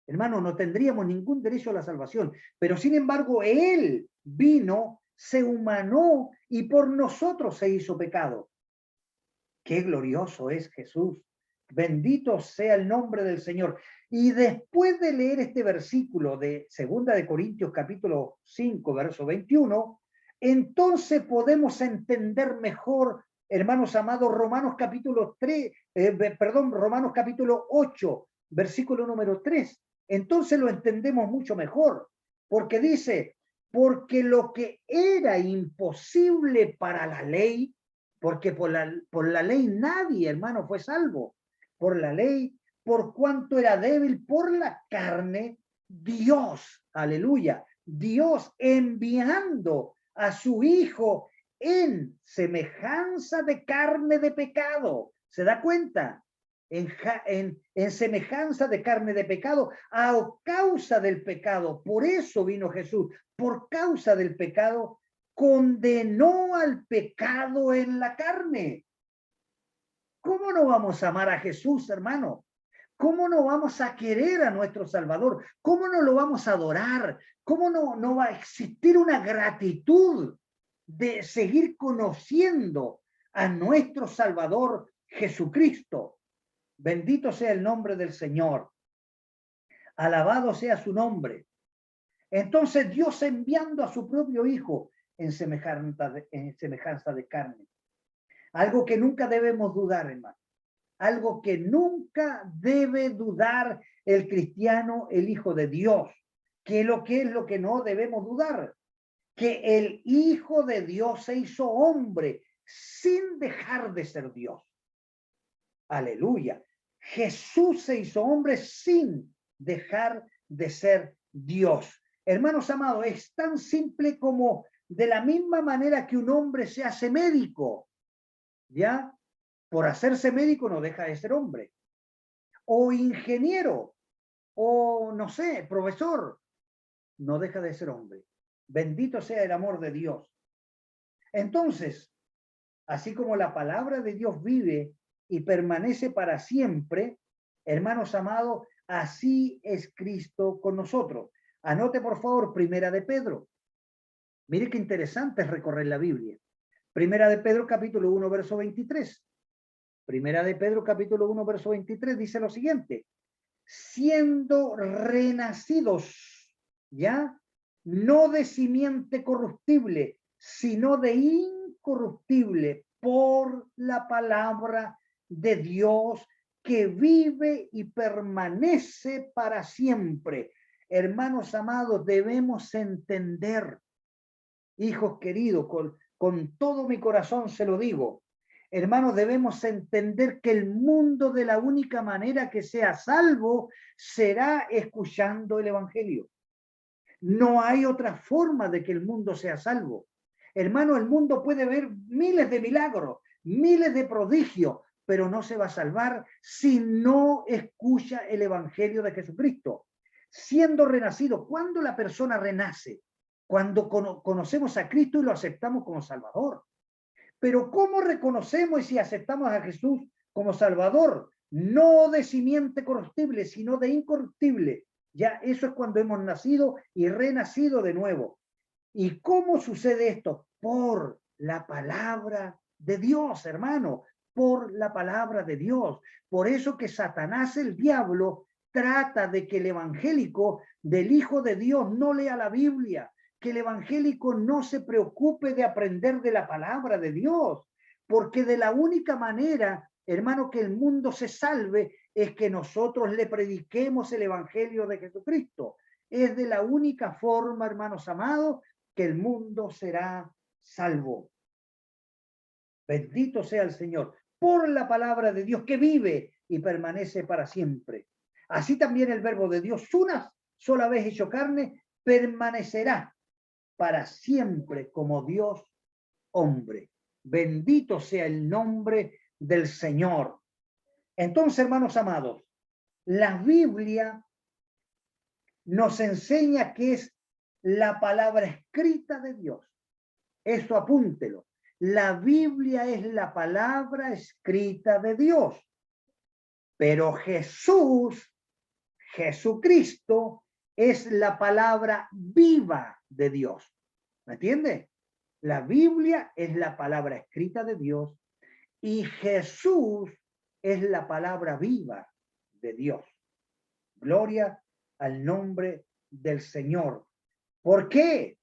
Hermano, no tendríamos ningún derecho a la salvación. Pero sin embargo, Él vino, se humanó y por nosotros se hizo pecado. Qué glorioso es Jesús. Bendito sea el nombre del Señor. Y después de leer este versículo de 2 de Corintios capítulo 5, verso 21, entonces podemos entender mejor, hermanos amados, Romanos capítulo 8, versículo número 3. Entonces lo entendemos mucho mejor, porque dice, porque lo que era imposible para la ley, porque por la ley nadie, hermano, fue salvo. Por la ley, por cuanto era débil por la carne, Dios, aleluya, Dios enviando a su Hijo en semejanza de carne de pecado. ¿Se da cuenta? En semejanza de carne de pecado, a causa del pecado. Por eso vino Jesús, por causa del pecado, condenó al pecado en la carne. ¿Cómo no vamos a amar a Jesús, hermano? ¿Cómo no vamos a querer a nuestro Salvador? ¿Cómo no lo vamos a adorar? ¿Cómo no va a existir una gratitud de seguir conociendo a nuestro Salvador Jesucristo? Bendito sea el nombre del Señor. Alabado sea su nombre. Entonces Dios enviando a su propio Hijo en semejanza de carne. Algo que nunca debemos dudar, hermano. Algo que nunca debe dudar el cristiano, el Hijo de Dios. Que es lo que no debemos dudar. Que el Hijo de Dios se hizo hombre sin dejar de ser Dios. Aleluya. Jesús se hizo hombre sin dejar de ser Dios. Hermanos amados, es tan simple como de la misma manera que un hombre se hace médico, ¿ya? Por hacerse médico no deja de ser hombre. O ingeniero, o no sé, profesor, no deja de ser hombre. Bendito sea el amor de Dios. Entonces, así como la palabra de Dios vive y permanece para siempre, hermanos amados, así es Cristo con nosotros. Anote por favor, Primera de Pedro. Mire qué interesante es recorrer la Biblia. Primera de Pedro capítulo 1, verso 23. Primera de Pedro capítulo 1, verso 23 dice lo siguiente. Siendo renacidos, ¿ya? No de simiente corruptible, sino de incorruptible, por la palabra de Dios que vive y permanece para siempre. Hermanos amados, debemos entender, hijos queridos, con todo mi corazón se lo digo, hermanos, debemos entender que el mundo de la única manera que sea salvo será escuchando el Evangelio. No hay otra forma de que el mundo sea salvo. Hermano, el mundo puede ver miles de milagros, miles de prodigios, pero no se va a salvar si no escucha el Evangelio de Jesucristo. Siendo renacido, ¿cuándo la persona renace? Cuando conocemos a Cristo y lo aceptamos como Salvador. Pero ¿cómo reconocemos si aceptamos a Jesús como Salvador? No de simiente corruptible, sino de incorruptible. Ya eso es cuando hemos nacido y renacido de nuevo. ¿Y cómo sucede esto? Por la palabra de Dios, hermano, por la palabra de Dios. Por eso que Satanás, el diablo, trata de que el evangélico del Hijo de Dios no lea la Biblia, que el evangélico no se preocupe de aprender de la palabra de Dios, porque de la única manera, hermano, que el mundo se salve es que nosotros le prediquemos el evangelio de Jesucristo. Es de la única forma, hermanos amados, que el mundo será salvo. Bendito sea el Señor. por la palabra de Dios que vive y permanece para siempre. Así también el verbo de Dios, una sola vez hecho carne, permanecerá para siempre como Dios hombre. Bendito sea el nombre del Señor. Entonces, hermanos amados, la Biblia nos enseña que es la palabra escrita de Dios. Eso apúntelo. La Biblia es la palabra escrita de Dios. Pero Jesucristo, es la palabra viva de Dios. ¿Me entiende? La Biblia es la palabra escrita de Dios y Jesús es la palabra viva de Dios. Gloria al nombre del Señor. ¿Por qué?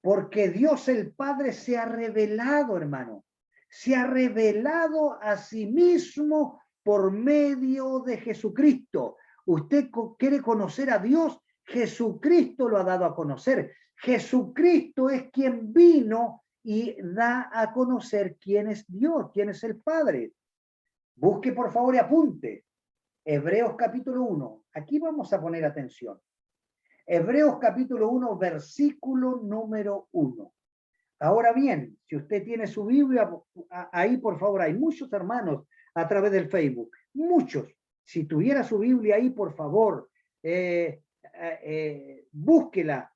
Porque Dios el Padre se ha revelado, hermano. Se ha revelado a sí mismo por medio de Jesucristo. Usted quiere conocer a Dios, Jesucristo lo ha dado a conocer. Jesucristo es quien vino y da a conocer quién es Dios, quién es el Padre. Busque por favor y apunte. Hebreos capítulo 1. Aquí vamos a poner atención. Hebreos capítulo 1, versículo número 1. Ahora bien, si usted tiene su Biblia, ahí por favor, hay muchos hermanos a través del Facebook, muchos. Si tuviera su Biblia ahí, por favor, búsquela.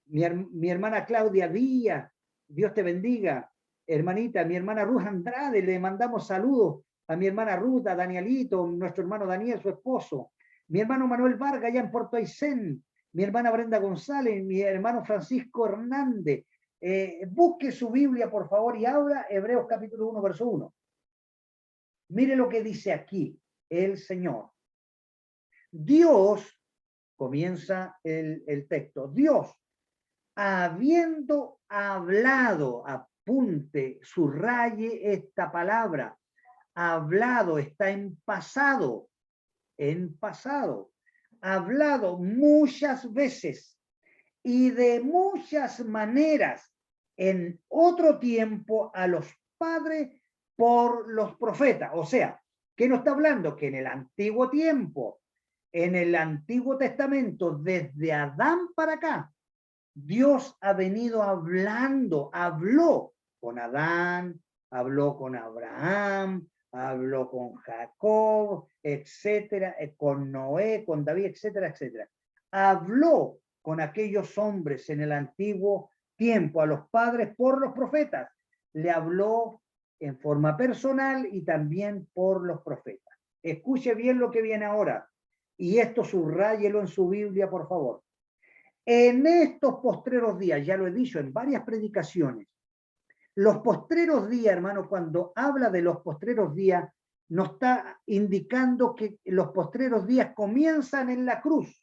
Mi hermana Claudia Díaz, Dios te bendiga. Hermanita, mi hermana Ruth Andrade, le mandamos saludos a mi hermana Ruth, a Danielito, nuestro hermano Daniel, su esposo. Mi hermano Manuel Vargas, allá en Puerto Aysén. Mi hermana Brenda González, mi hermano Francisco Hernández. Busque su Biblia, por favor, y abra Hebreos capítulo 1, verso 1. Mire lo que dice aquí el Señor. Dios, comienza el texto, Dios, habiendo hablado, apunte, subraye esta palabra, hablado, está en pasado, hablado muchas veces y de muchas maneras en otro tiempo a los padres por los profetas. O sea, ¿qué nos está hablando? Que en el antiguo tiempo, en el Antiguo Testamento, desde Adán para acá, Dios ha venido hablando, habló con Adán, habló con Abraham, habló con Jacob, etcétera, con Noé, con David, etcétera, etcétera. Habló con aquellos hombres en el antiguo tiempo, a los padres por los profetas. Le habló en forma personal y también por los profetas. Escuche bien lo que viene ahora. Y esto subráyelo en su Biblia, por favor. En estos postreros días, ya lo he dicho en varias predicaciones, los postreros días, hermano, cuando habla de los postreros días, nos está indicando que los postreros días comienzan en la cruz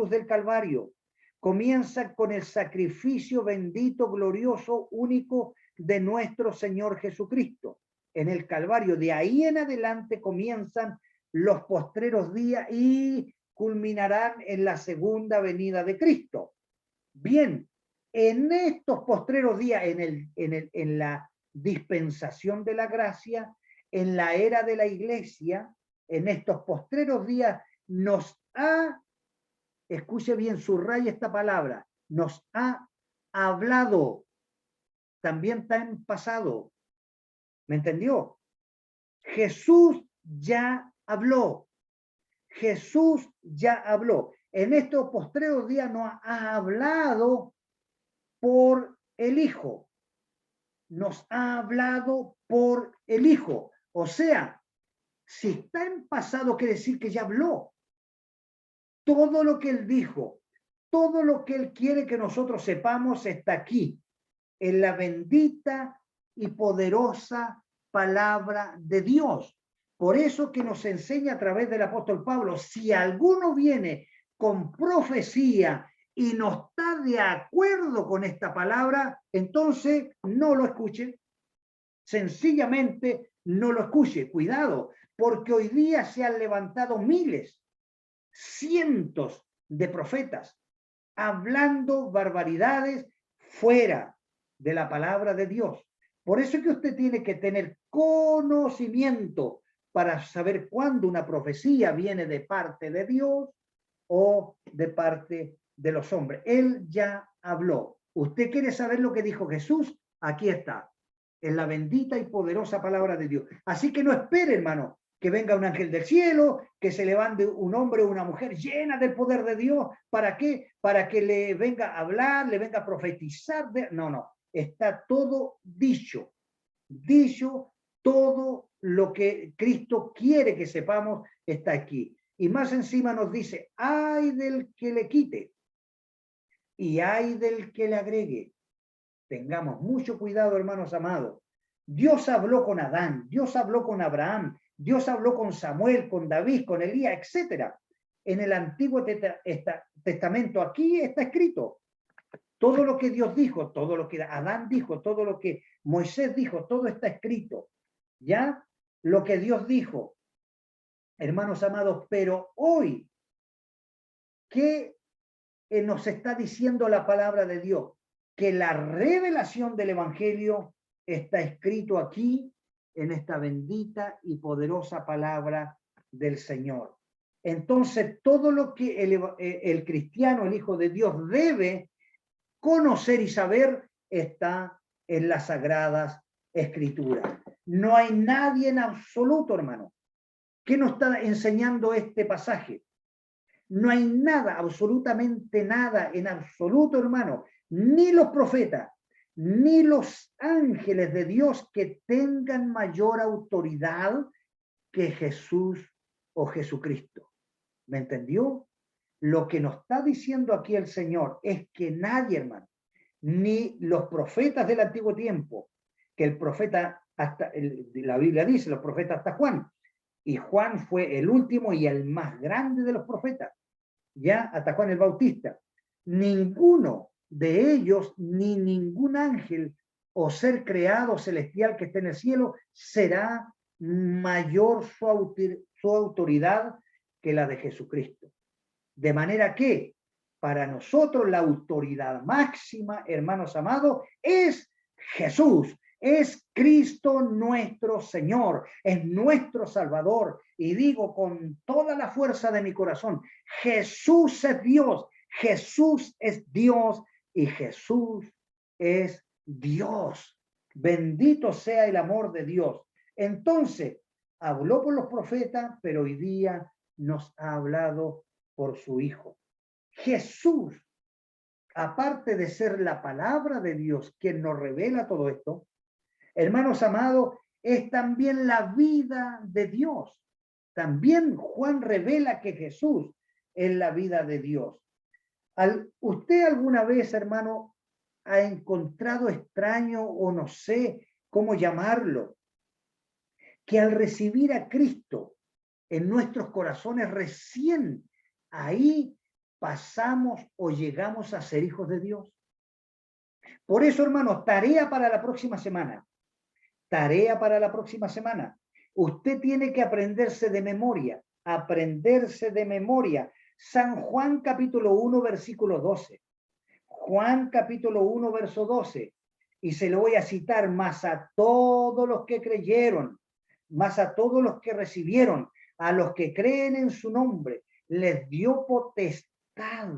del Calvario, comienzan con el sacrificio bendito, glorioso, único de nuestro Señor Jesucristo. En el Calvario, de ahí en adelante comienzan los postreros días y culminarán en la segunda venida de Cristo. Bien, en estos postreros días, en la dispensación de la gracia, en la era de la iglesia, en estos postreros días nos ha, escuche bien, subraya esta palabra, nos ha hablado, también está en pasado. ¿Me entendió? Jesús ya habló. Jesús ya habló. En estos postreros días nos ha hablado por el Hijo. Nos ha hablado por el Hijo. O sea, si está en pasado, quiere decir que ya habló. Todo lo que Él dijo, todo lo que Él quiere que nosotros sepamos está aquí, en la bendita y poderosa palabra de Dios. Por eso que nos enseña a través del apóstol Pablo, si alguno viene con profecía y no está de acuerdo con esta palabra, entonces no lo escuche. Sencillamente no lo escuche. Cuidado, porque hoy día se han levantado miles, cientos de profetas hablando barbaridades fuera de la palabra de Dios. Por eso es que usted tiene que tener conocimiento para saber cuándo una profecía viene de parte de Dios o de parte de los hombres. Él ya habló. ¿Usted quiere saber lo que dijo Jesús? Aquí está, en la bendita y poderosa palabra de Dios. Así que no espere, hermano, que venga un ángel del cielo, que se levante un hombre o una mujer llena del poder de Dios. ¿Para qué? Para que le venga a hablar, le venga a profetizar. No, no. Está todo dicho. Dicho, todo lo que Cristo quiere que sepamos está aquí. Y más encima nos dice, ay del que le quite y ay del que le agregue. Tengamos mucho cuidado, hermanos amados. Dios habló con Adán, Dios habló con Abraham, Dios habló con Samuel, con David, con Elías, etc. En el Antiguo Testamento, aquí está escrito. Todo lo que Dios dijo, todo lo que Adán dijo, todo lo que Moisés dijo, todo está escrito. ¿Ya? Lo que Dios dijo, hermanos amados, pero hoy, ¿qué nos está diciendo la palabra de Dios? Que la revelación del Evangelio está escrito aquí, en esta bendita y poderosa palabra del Señor. Entonces, todo lo que el cristiano, el Hijo de Dios, debe conocer y saber está en las Sagradas Escrituras. No hay nadie en absoluto, hermano, que nos está enseñando este pasaje. No hay nada, absolutamente nada, en absoluto, hermano, ni los profetas, ni los ángeles de Dios que tengan mayor autoridad que Jesús o Jesucristo. ¿Me entendió? Lo que nos está diciendo aquí el Señor es que nadie, hermano, ni los profetas del antiguo tiempo, que el profeta, la Biblia dice, los profetas hasta Juan, y Juan fue el último y el más grande de los profetas, ya hasta Juan el Bautista. Ninguno de ellos, ni ningún ángel o ser creado celestial que esté en el cielo, será mayor su autoridad que la de Jesucristo. De manera que para nosotros la autoridad máxima, hermanos amados, es Jesús, es Cristo nuestro Señor, es nuestro Salvador. Y digo con toda la fuerza de mi corazón, Jesús es Dios, Jesús es Dios y Jesús es Dios. Bendito sea el amor de Dios. Entonces, habló por los profetas, pero hoy día nos ha hablado por su Hijo. Jesús, aparte de ser la palabra de Dios quien nos revela todo esto, hermanos amados, es también la vida de Dios. También Juan revela que Jesús es la vida de Dios. ¿Usted alguna vez, hermano, ha encontrado extraño o no sé cómo llamarlo, que al recibir a Cristo en nuestros corazones recién ahí pasamos o llegamos a ser hijos de Dios? Por eso, hermanos, tarea para la próxima semana. Tarea para la próxima semana. Usted tiene que aprenderse de memoria. San Juan capítulo 1, versículo 12. Juan capítulo 1, verso 12. Y se lo voy a citar: más a todos los que creyeron, más a todos los que recibieron, a los que creen en su nombre, les dio potestad,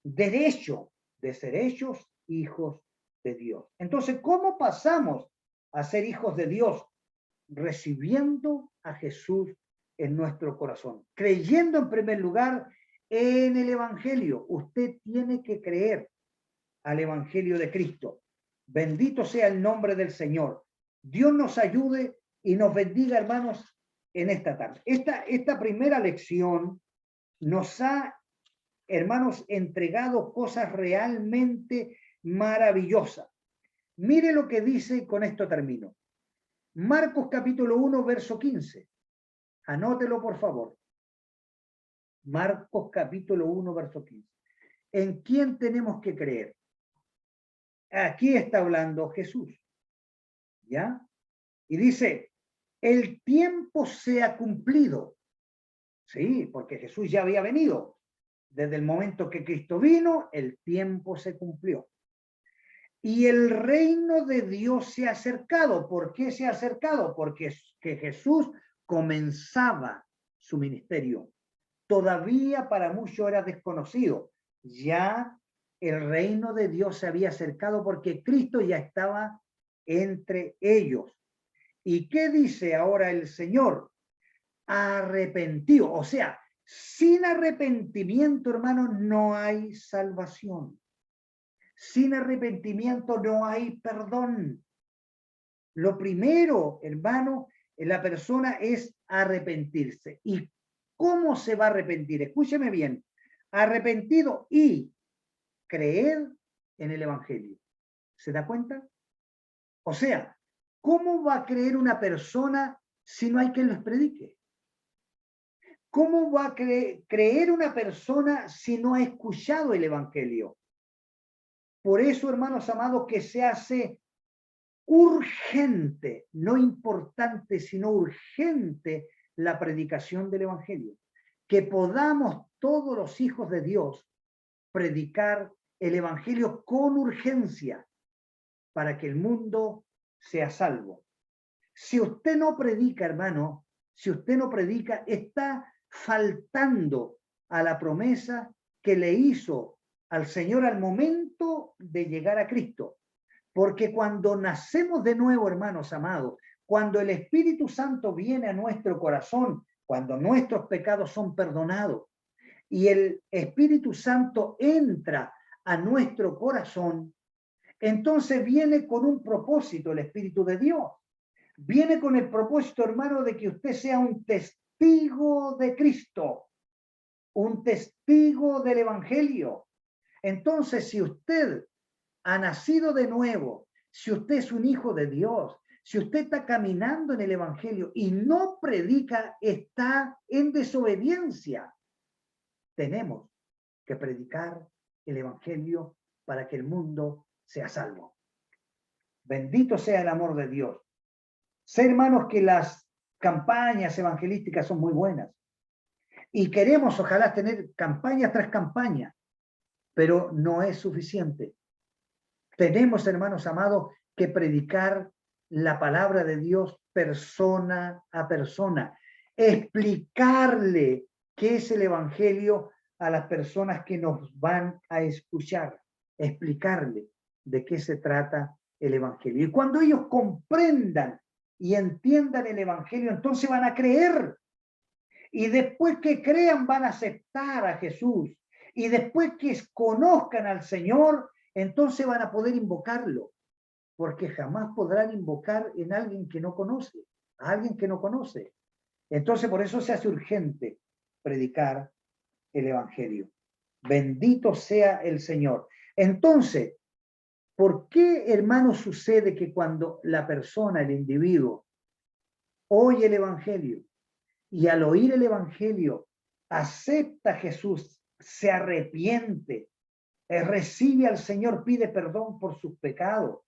derecho de ser hechos hijos de Dios. Entonces, ¿cómo pasamos a ser hijos de Dios? Recibiendo a Jesús en nuestro corazón, creyendo en primer lugar en el Evangelio. Usted tiene que creer al Evangelio de Cristo. Bendito sea el nombre del Señor. Dios nos ayude y nos bendiga, hermanos, en esta tarde. Esta primera lección nos ha, hermanos, entregado cosas realmente maravillosas. Mire lo que dice, y con esto termino. Marcos capítulo 1, verso 15. Anótelo, por favor. Marcos capítulo 1, verso 15. ¿En quién tenemos que creer? Aquí está hablando Jesús. ¿Ya? Y dice, el tiempo se ha cumplido. Sí, porque Jesús ya había venido. Desde el momento que Cristo vino, el tiempo se cumplió. y el reino de Dios se ha acercado. ¿Por qué se ha acercado? Porque que Jesús comenzaba su ministerio. Todavía para muchos era desconocido. Ya el reino de Dios se había acercado porque Cristo ya estaba entre ellos. ¿Y qué dice ahora el Señor? Arrepentido. O sea, sin arrepentimiento, hermanos, no hay salvación. Sin arrepentimiento no hay perdón. Lo primero, hermano, en la persona es arrepentirse. ¿Y cómo se va a arrepentir? Escúcheme bien. Arrepentido y creer en el Evangelio. ¿Se da cuenta? O sea, ¿cómo va a creer una persona si no hay quien los predique? ¿Cómo va a creer una persona si no ha escuchado el Evangelio? Por eso, hermanos amados, que se hace urgente, no importante, sino urgente la predicación del Evangelio. Que podamos todos los hijos de Dios predicar el Evangelio con urgencia para que el mundo sea salvo. Si usted no predica, hermano, si usted no predica, está faltando a la promesa que le hizo al Señor al momento de llegar a Cristo. Porque cuando nacemos de nuevo, hermanos amados, cuando el Espíritu Santo viene a nuestro corazón, cuando nuestros pecados son perdonados y el Espíritu Santo entra a nuestro corazón, entonces viene con un propósito el Espíritu de Dios. Viene con el propósito, hermano, de que usted sea un testigo de Cristo, un testigo del Evangelio. Entonces, si usted ha nacido de nuevo, si usted es un hijo de Dios, si usted está caminando en el Evangelio y no predica, está en desobediencia. Tenemos que predicar el Evangelio para que el mundo sea salvo. Bendito sea el amor de Dios. Sé, hermanos, que las campañas evangelísticas son muy buenas y queremos, ojalá, tener campaña tras campaña, pero no es suficiente. Tenemos, hermanos amados, que predicar la palabra de Dios persona a persona, explicarle qué es el Evangelio a las personas que nos van a escuchar, explicarle de qué se trata el Evangelio. Y cuando ellos comprendan y entiendan el Evangelio, entonces van a creer. Y después que crean, van a aceptar a Jesús. Y después que conozcan al Señor, entonces van a poder invocarlo. Porque jamás podrán invocar en alguien que no conoce, a alguien que no conoce. Entonces, por eso se hace urgente predicar el Evangelio. Bendito sea el Señor. Entonces, ¿por qué, hermano, sucede que cuando la persona, el individuo, oye el Evangelio y al oír el Evangelio acepta a Jesús, se arrepiente, recibe al Señor, pide perdón por sus pecados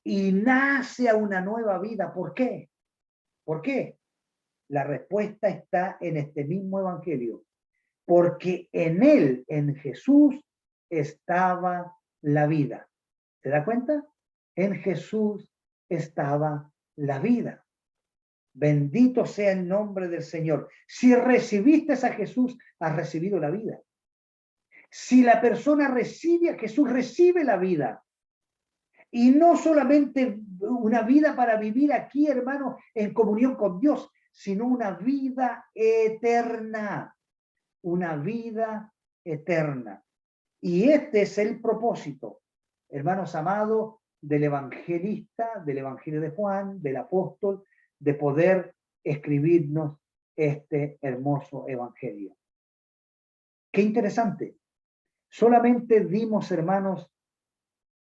y nace a una nueva vida? ¿Por qué? ¿Por qué? La respuesta está en este mismo Evangelio. Porque en él, en Jesús, estaba la vida. ¿Se da cuenta? En Jesús estaba la vida. Bendito sea el nombre del Señor. Si recibiste a Jesús, has recibido la vida. Si la persona recibe a Jesús, recibe la vida. Y no solamente una vida para vivir aquí, hermano, en comunión con Dios, sino una vida eterna. Una vida eterna. Y este es el propósito, hermanos amados, del evangelista, del Evangelio de Juan, del apóstol, de poder escribirnos este hermoso evangelio. Qué interesante. Solamente dimos, hermanos,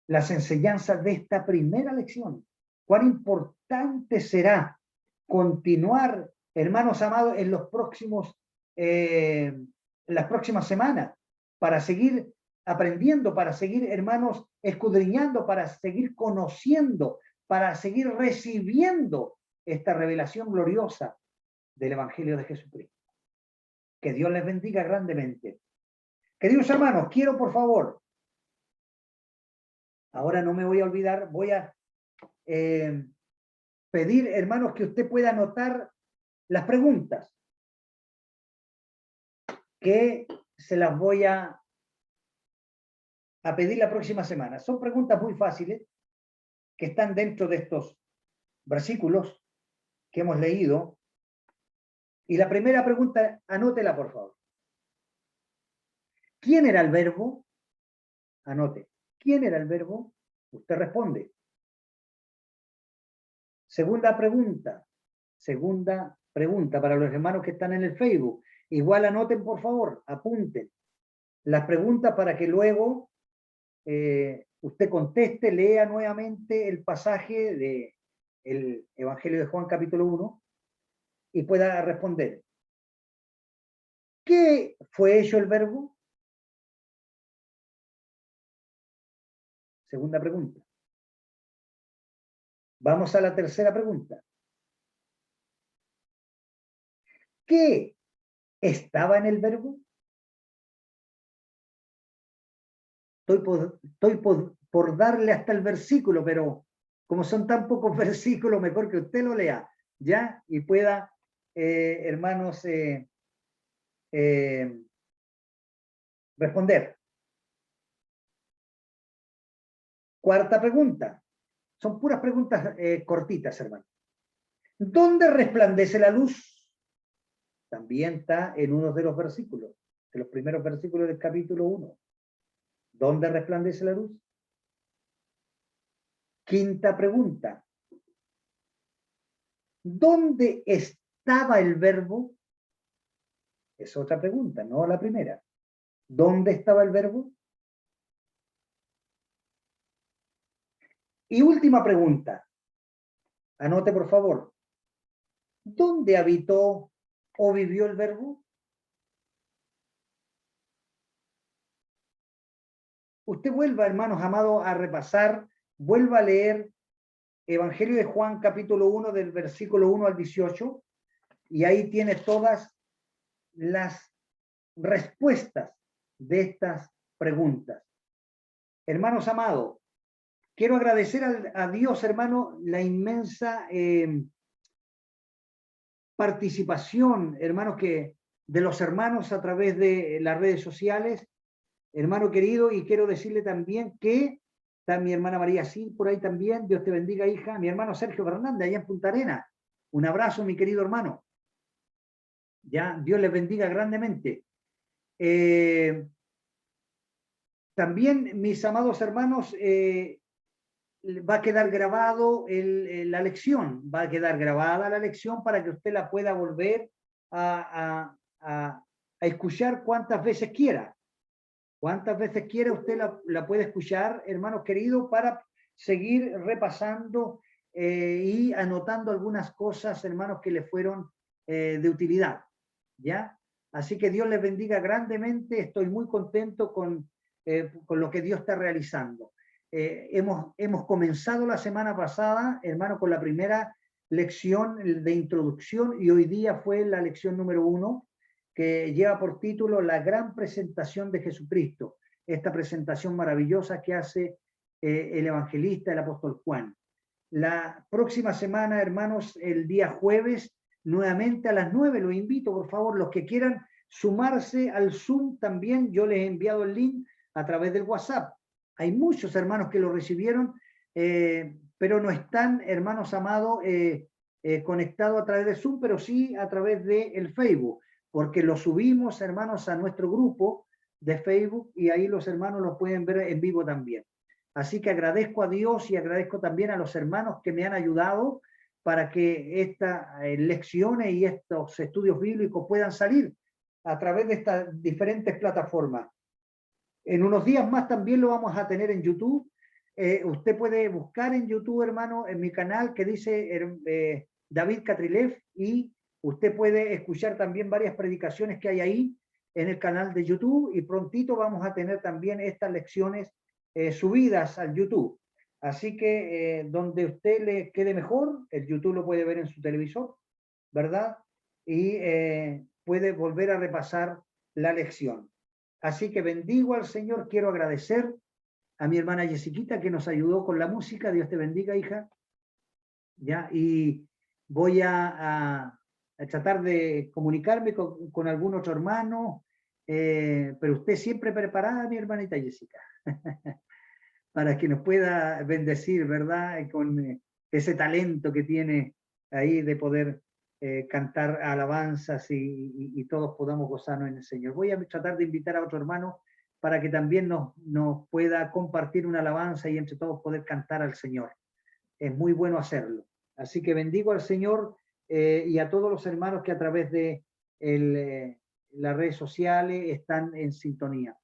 las enseñanzas de esta primera lección. Cuán importante será continuar, hermanos amados, en los próximos, las próximas semanas, para seguir aprendiendo, para seguir, hermanos, escudriñando, para seguir conociendo, para seguir recibiendo esta revelación gloriosa del Evangelio de Jesucristo. Que Dios les bendiga grandemente. Queridos hermanos, quiero por favor Ahora no me voy a olvidar, voy a pedir, hermanos, que usted pueda anotar las preguntas que se las voy a pedir la próxima semana. Son preguntas muy fáciles que están dentro de estos versículos que hemos leído. Y la primera pregunta, anótela por favor. ¿Quién era el verbo? Anote. ¿Quién era el verbo? Usted responde. Segunda pregunta para los hermanos que están en el Facebook. Igual anoten por favor, apunten las preguntas para que luego usted conteste, lea nuevamente el pasaje del Evangelio de Juan capítulo 1 y pueda responder. ¿Qué fue hecho el verbo? Segunda pregunta. Vamos a la tercera pregunta. ¿Qué estaba en el verbo? Estoy por darle hasta el versículo, pero como son tan pocos versículos, mejor que usted lo lea, ¿ya? Y pueda, hermanos, responder. Cuarta pregunta. Son puras preguntas cortitas, hermano. ¿Dónde resplandece la luz? También está en uno de los versículos, de los primeros versículos del capítulo 1. ¿Dónde resplandece la luz? Quinta pregunta. ¿Dónde estaba el verbo? Es otra pregunta, no la primera. ¿Dónde estaba el verbo? Y última pregunta. Anote, por favor. ¿Dónde habitó o vivió el verbo? Usted vuelva, hermanos amados, a repasar, vuelva a leer Evangelio de Juan, capítulo 1, del versículo 1 al 18, y ahí tiene todas las respuestas de estas preguntas. Hermanos amados, quiero agradecer a Dios, hermano, la inmensa participación, hermanos, que de los hermanos a través de las redes sociales, hermano querido, y quiero decirle también que está mi hermana María sí por ahí también, Dios te bendiga, hija, mi hermano Sergio Fernández, allá en Punta Arenas, un abrazo, mi querido hermano, ya, Dios les bendiga grandemente. También, mis amados hermanos, va a quedar grabado la lección, va a quedar grabada la lección para que usted la pueda volver a escuchar cuantas veces quiera. Cuantas veces quiera usted la puede escuchar, hermanos queridos, para seguir repasando y anotando algunas cosas, hermanos, que le fueron de utilidad. ¿Ya? Así que Dios les bendiga grandemente, estoy muy contento con lo que Dios está realizando. Hemos comenzado la semana pasada, hermano, con la primera lección de introducción y hoy día fue la lección número 1 que lleva por título La gran presentación de Jesucristo, esta presentación maravillosa que hace el evangelista, el apóstol Juan. La próxima semana, hermanos, el día jueves, nuevamente a las 9, los invito, por favor, los que quieran sumarse al Zoom también, yo les he enviado el link a través del WhatsApp. Hay muchos hermanos que lo recibieron, pero no están, hermanos amados, conectados a través de Zoom, pero sí a través del Facebook, porque lo subimos, hermanos, a nuestro grupo de Facebook y ahí los hermanos lo pueden ver en vivo también. Así que agradezco a Dios y agradezco también a los hermanos que me han ayudado para que estas lecciones y estos estudios bíblicos puedan salir a través de estas diferentes plataformas. En unos días más también lo vamos a tener en YouTube. Usted puede buscar en YouTube, hermano, en mi canal que dice David Catrilef, y usted puede escuchar también varias predicaciones que hay ahí en el canal de YouTube, y prontito vamos a tener también estas lecciones subidas al YouTube. Así que donde usted le quede mejor, el YouTube lo puede ver en su televisor, ¿verdad? Y puede volver a repasar la lección. Así que bendigo al Señor, quiero agradecer a mi hermana Jessiquita que nos ayudó con la música. Dios te bendiga, hija. ¿Ya? Y voy a tratar de comunicarme con algún otro hermano, pero usted siempre preparada, mi hermanita Jessica, para que nos pueda bendecir, ¿verdad? Con ese talento que tiene ahí de poder cantar alabanzas y todos podamos gozarnos en el Señor. Voy a tratar de invitar a otro hermano para que también nos pueda compartir una alabanza y entre todos poder cantar al Señor. Es muy bueno hacerlo. Así que bendigo al Señor y a todos los hermanos que a través de las redes sociales están en sintonía.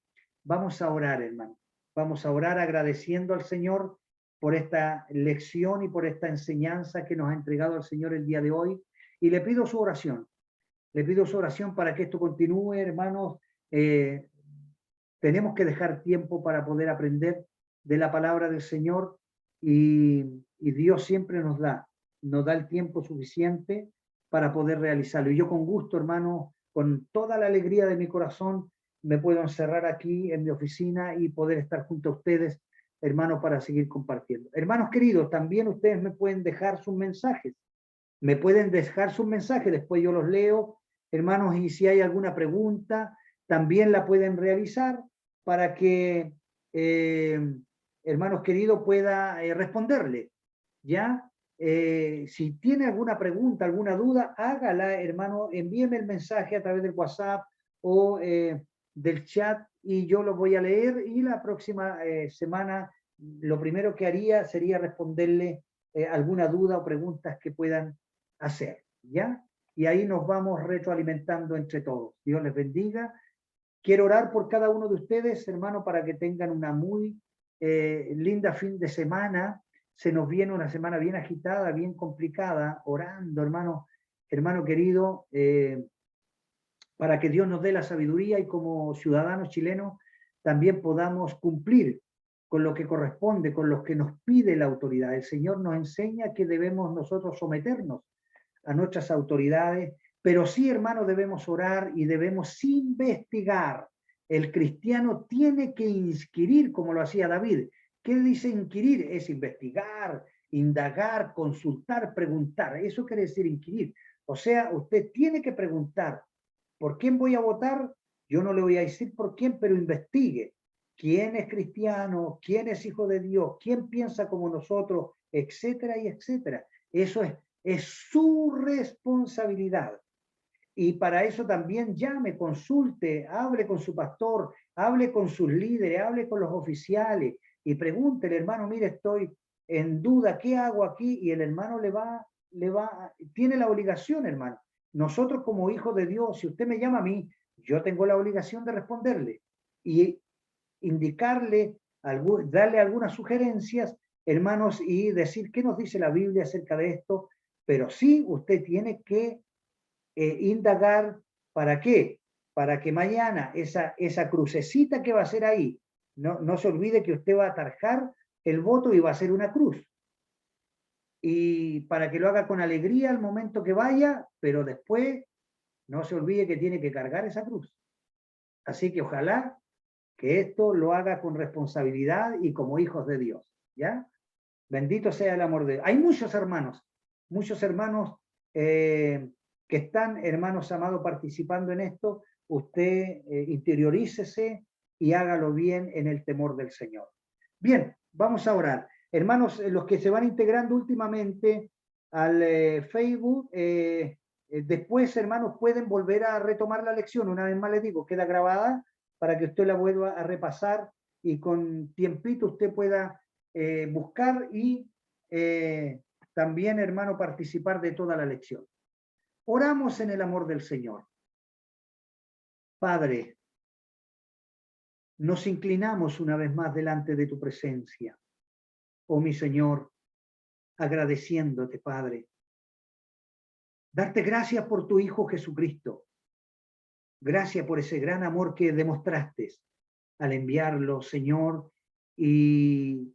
Vamos a orar, hermano. Vamos a orar agradeciendo al Señor por esta lección y por esta enseñanza que nos ha entregado el Señor el día de hoy. Y le pido su oración. Le pido su oración para que esto continúe, hermanos. Tenemos que dejar tiempo para poder aprender de la palabra del Señor y Dios siempre nos da el tiempo suficiente para poder realizarlo. Y yo con gusto, hermano, con toda la alegría de mi corazón, me puedo encerrar aquí en mi oficina y poder estar junto a ustedes, hermanos, para seguir compartiendo. Hermanos queridos, también ustedes me pueden dejar sus mensajes. Me pueden dejar sus mensajes, después yo los leo, hermanos, y si hay alguna pregunta, también la pueden realizar para que, hermanos queridos, pueda responderle, ¿ya? Si tiene alguna pregunta, alguna duda, hágala, hermano, envíeme el mensaje a través del WhatsApp o del chat y yo lo voy a leer y la próxima semana lo primero que haría sería responderle alguna duda o preguntas que puedan hacer, ¿ya? Y ahí nos vamos retroalimentando entre todos. Dios les bendiga. Quiero orar por cada uno de ustedes, hermano, para que tengan una muy linda fin de semana. Se nos viene una semana bien agitada, bien complicada, orando, hermano querido, para que Dios nos dé la sabiduría y como ciudadanos chilenos también podamos cumplir con lo que corresponde, con lo que nos pide la autoridad. El Señor nos enseña que debemos nosotros someternos a nuestras autoridades, pero sí, hermano, debemos orar y debemos investigar. El cristiano tiene que inquirir, como lo hacía David. ¿Qué dice inquirir? Es investigar, indagar, consultar, preguntar. Eso quiere decir inquirir. O sea, usted tiene que preguntar, ¿por quién voy a votar? Yo no le voy a decir por quién, pero investigue. ¿Quién es cristiano? ¿Quién es hijo de Dios? ¿Quién piensa como nosotros? Etcétera y etcétera. Eso es su responsabilidad. Y para eso también llame, consulte, hable con su pastor, hable con sus líderes, hable con los oficiales y pregúntele, hermano, mire, estoy en duda, ¿qué hago aquí? Y el hermano tiene la obligación, hermano. Nosotros como hijos de Dios, si usted me llama a mí, yo tengo la obligación de responderle y indicarle, darle algunas sugerencias, hermanos, y decir qué nos dice la Biblia acerca de esto, pero sí usted tiene que indagar, ¿para qué? Para que mañana esa crucecita que va a ser ahí, no se olvide que usted va a tarjar el voto y va a ser una cruz. Y para que lo haga con alegría al momento que vaya, pero después no se olvide que tiene que cargar esa cruz. Así que ojalá que esto lo haga con responsabilidad y como hijos de Dios, ¿ya? Bendito sea el amor de Dios. Hay muchos hermanos que están, hermanos amados, participando en esto. Usted interiorícese y hágalo bien en el temor del Señor. Bien, vamos a orar. Hermanos, los que se van integrando últimamente al Facebook, después, hermanos, pueden volver a retomar la lección. Una vez más les digo, queda grabada para que usted la vuelva a repasar y con tiempito usted pueda buscar y también, hermano, participar de toda la lección. Oramos en el amor del Señor. Padre, nos inclinamos una vez más delante de tu presencia. Oh mi Señor, agradeciéndote, Padre. Darte gracias por tu Hijo Jesucristo. Gracias por ese gran amor que demostraste al enviarlo, Señor, y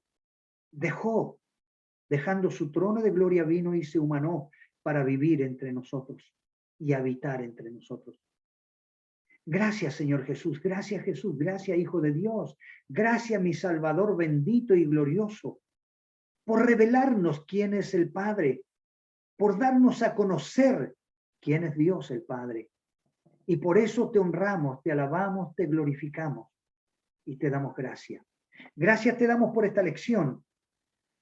dejando su trono de gloria vino y se humanó para vivir entre nosotros y habitar entre nosotros. Gracias, Señor Jesús. Gracias, Jesús. Gracias, Hijo de Dios. Gracias, mi Salvador bendito y glorioso, por revelarnos quién es el Padre, por darnos a conocer quién es Dios el Padre. Y por eso te honramos, te alabamos, te glorificamos y te damos gracias. Gracias te damos por esta lección.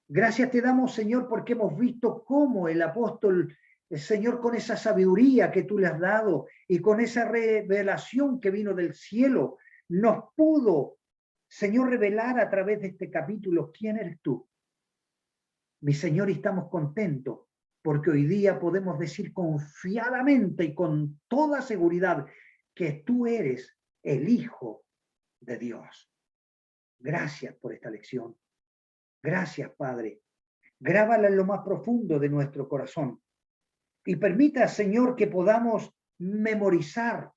Gracias te damos, Señor, porque hemos visto cómo el apóstol, el Señor, con esa sabiduría que tú le has dado y con esa revelación que vino del cielo, nos pudo, Señor, revelar a través de este capítulo quién eres tú. Mi Señor, y estamos contentos porque hoy día podemos decir confiadamente y con toda seguridad que tú eres el Hijo de Dios. Gracias por esta lección. Gracias, Padre. Grábala en lo más profundo de nuestro corazón. Y permita, Señor, que podamos memorizar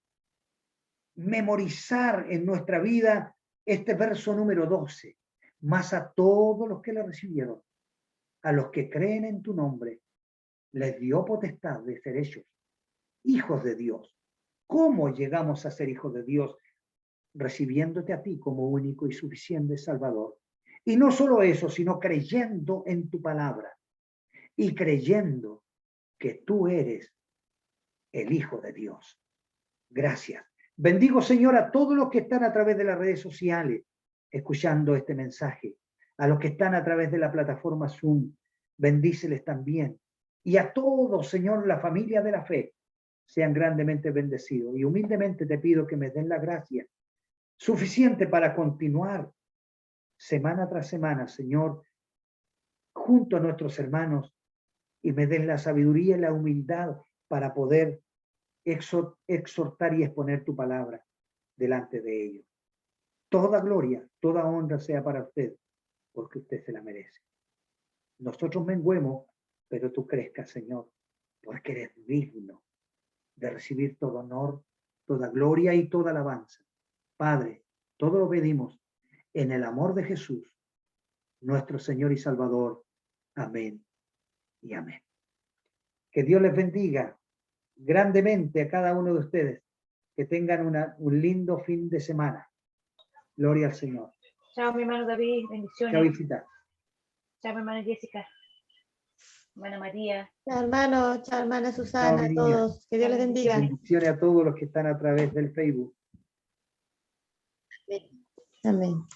en nuestra vida este verso número 12. Mas a todos los que le recibieron, a los que creen en tu nombre, les dio potestad de ser hechos hijos de Dios. ¿Cómo llegamos a ser hijos de Dios? Recibiéndote a ti como único y suficiente Salvador. Y no solo eso, sino creyendo en tu palabra y creyendo que tú eres el Hijo de Dios. Gracias. Bendigo, Señor, a todos los que están a través de las redes sociales escuchando este mensaje, a los que están a través de la plataforma Zoom, bendíceles también. Y a todos, Señor, la familia de la fe, sean grandemente bendecidos. Y humildemente te pido que me den la gracia suficiente para continuar semana tras semana, Señor, junto a nuestros hermanos, y me den la sabiduría y la humildad para poder exhortar y exponer tu palabra delante de ellos. Toda gloria, toda honra sea para usted, porque usted se la merece. Nosotros menguemos, pero tú crezcas, Señor, porque eres digno de recibir todo honor, toda gloria y toda alabanza. Padre, todo lo pedimos en el amor de Jesús, nuestro Señor y Salvador. Amén y amén. Que Dios les bendiga grandemente a cada uno de ustedes. Que tengan un lindo fin de semana. Gloria al Señor. Chao, mi hermano David, bendiciones. Chao, visita. Chao, mi hermana Jessica, hermana María. Chao, hermano. Chao, hermana Susana. Chao, A mi todos. Que Dios les bendiga. Bendiciones a todos los que están a través del Facebook. Amén.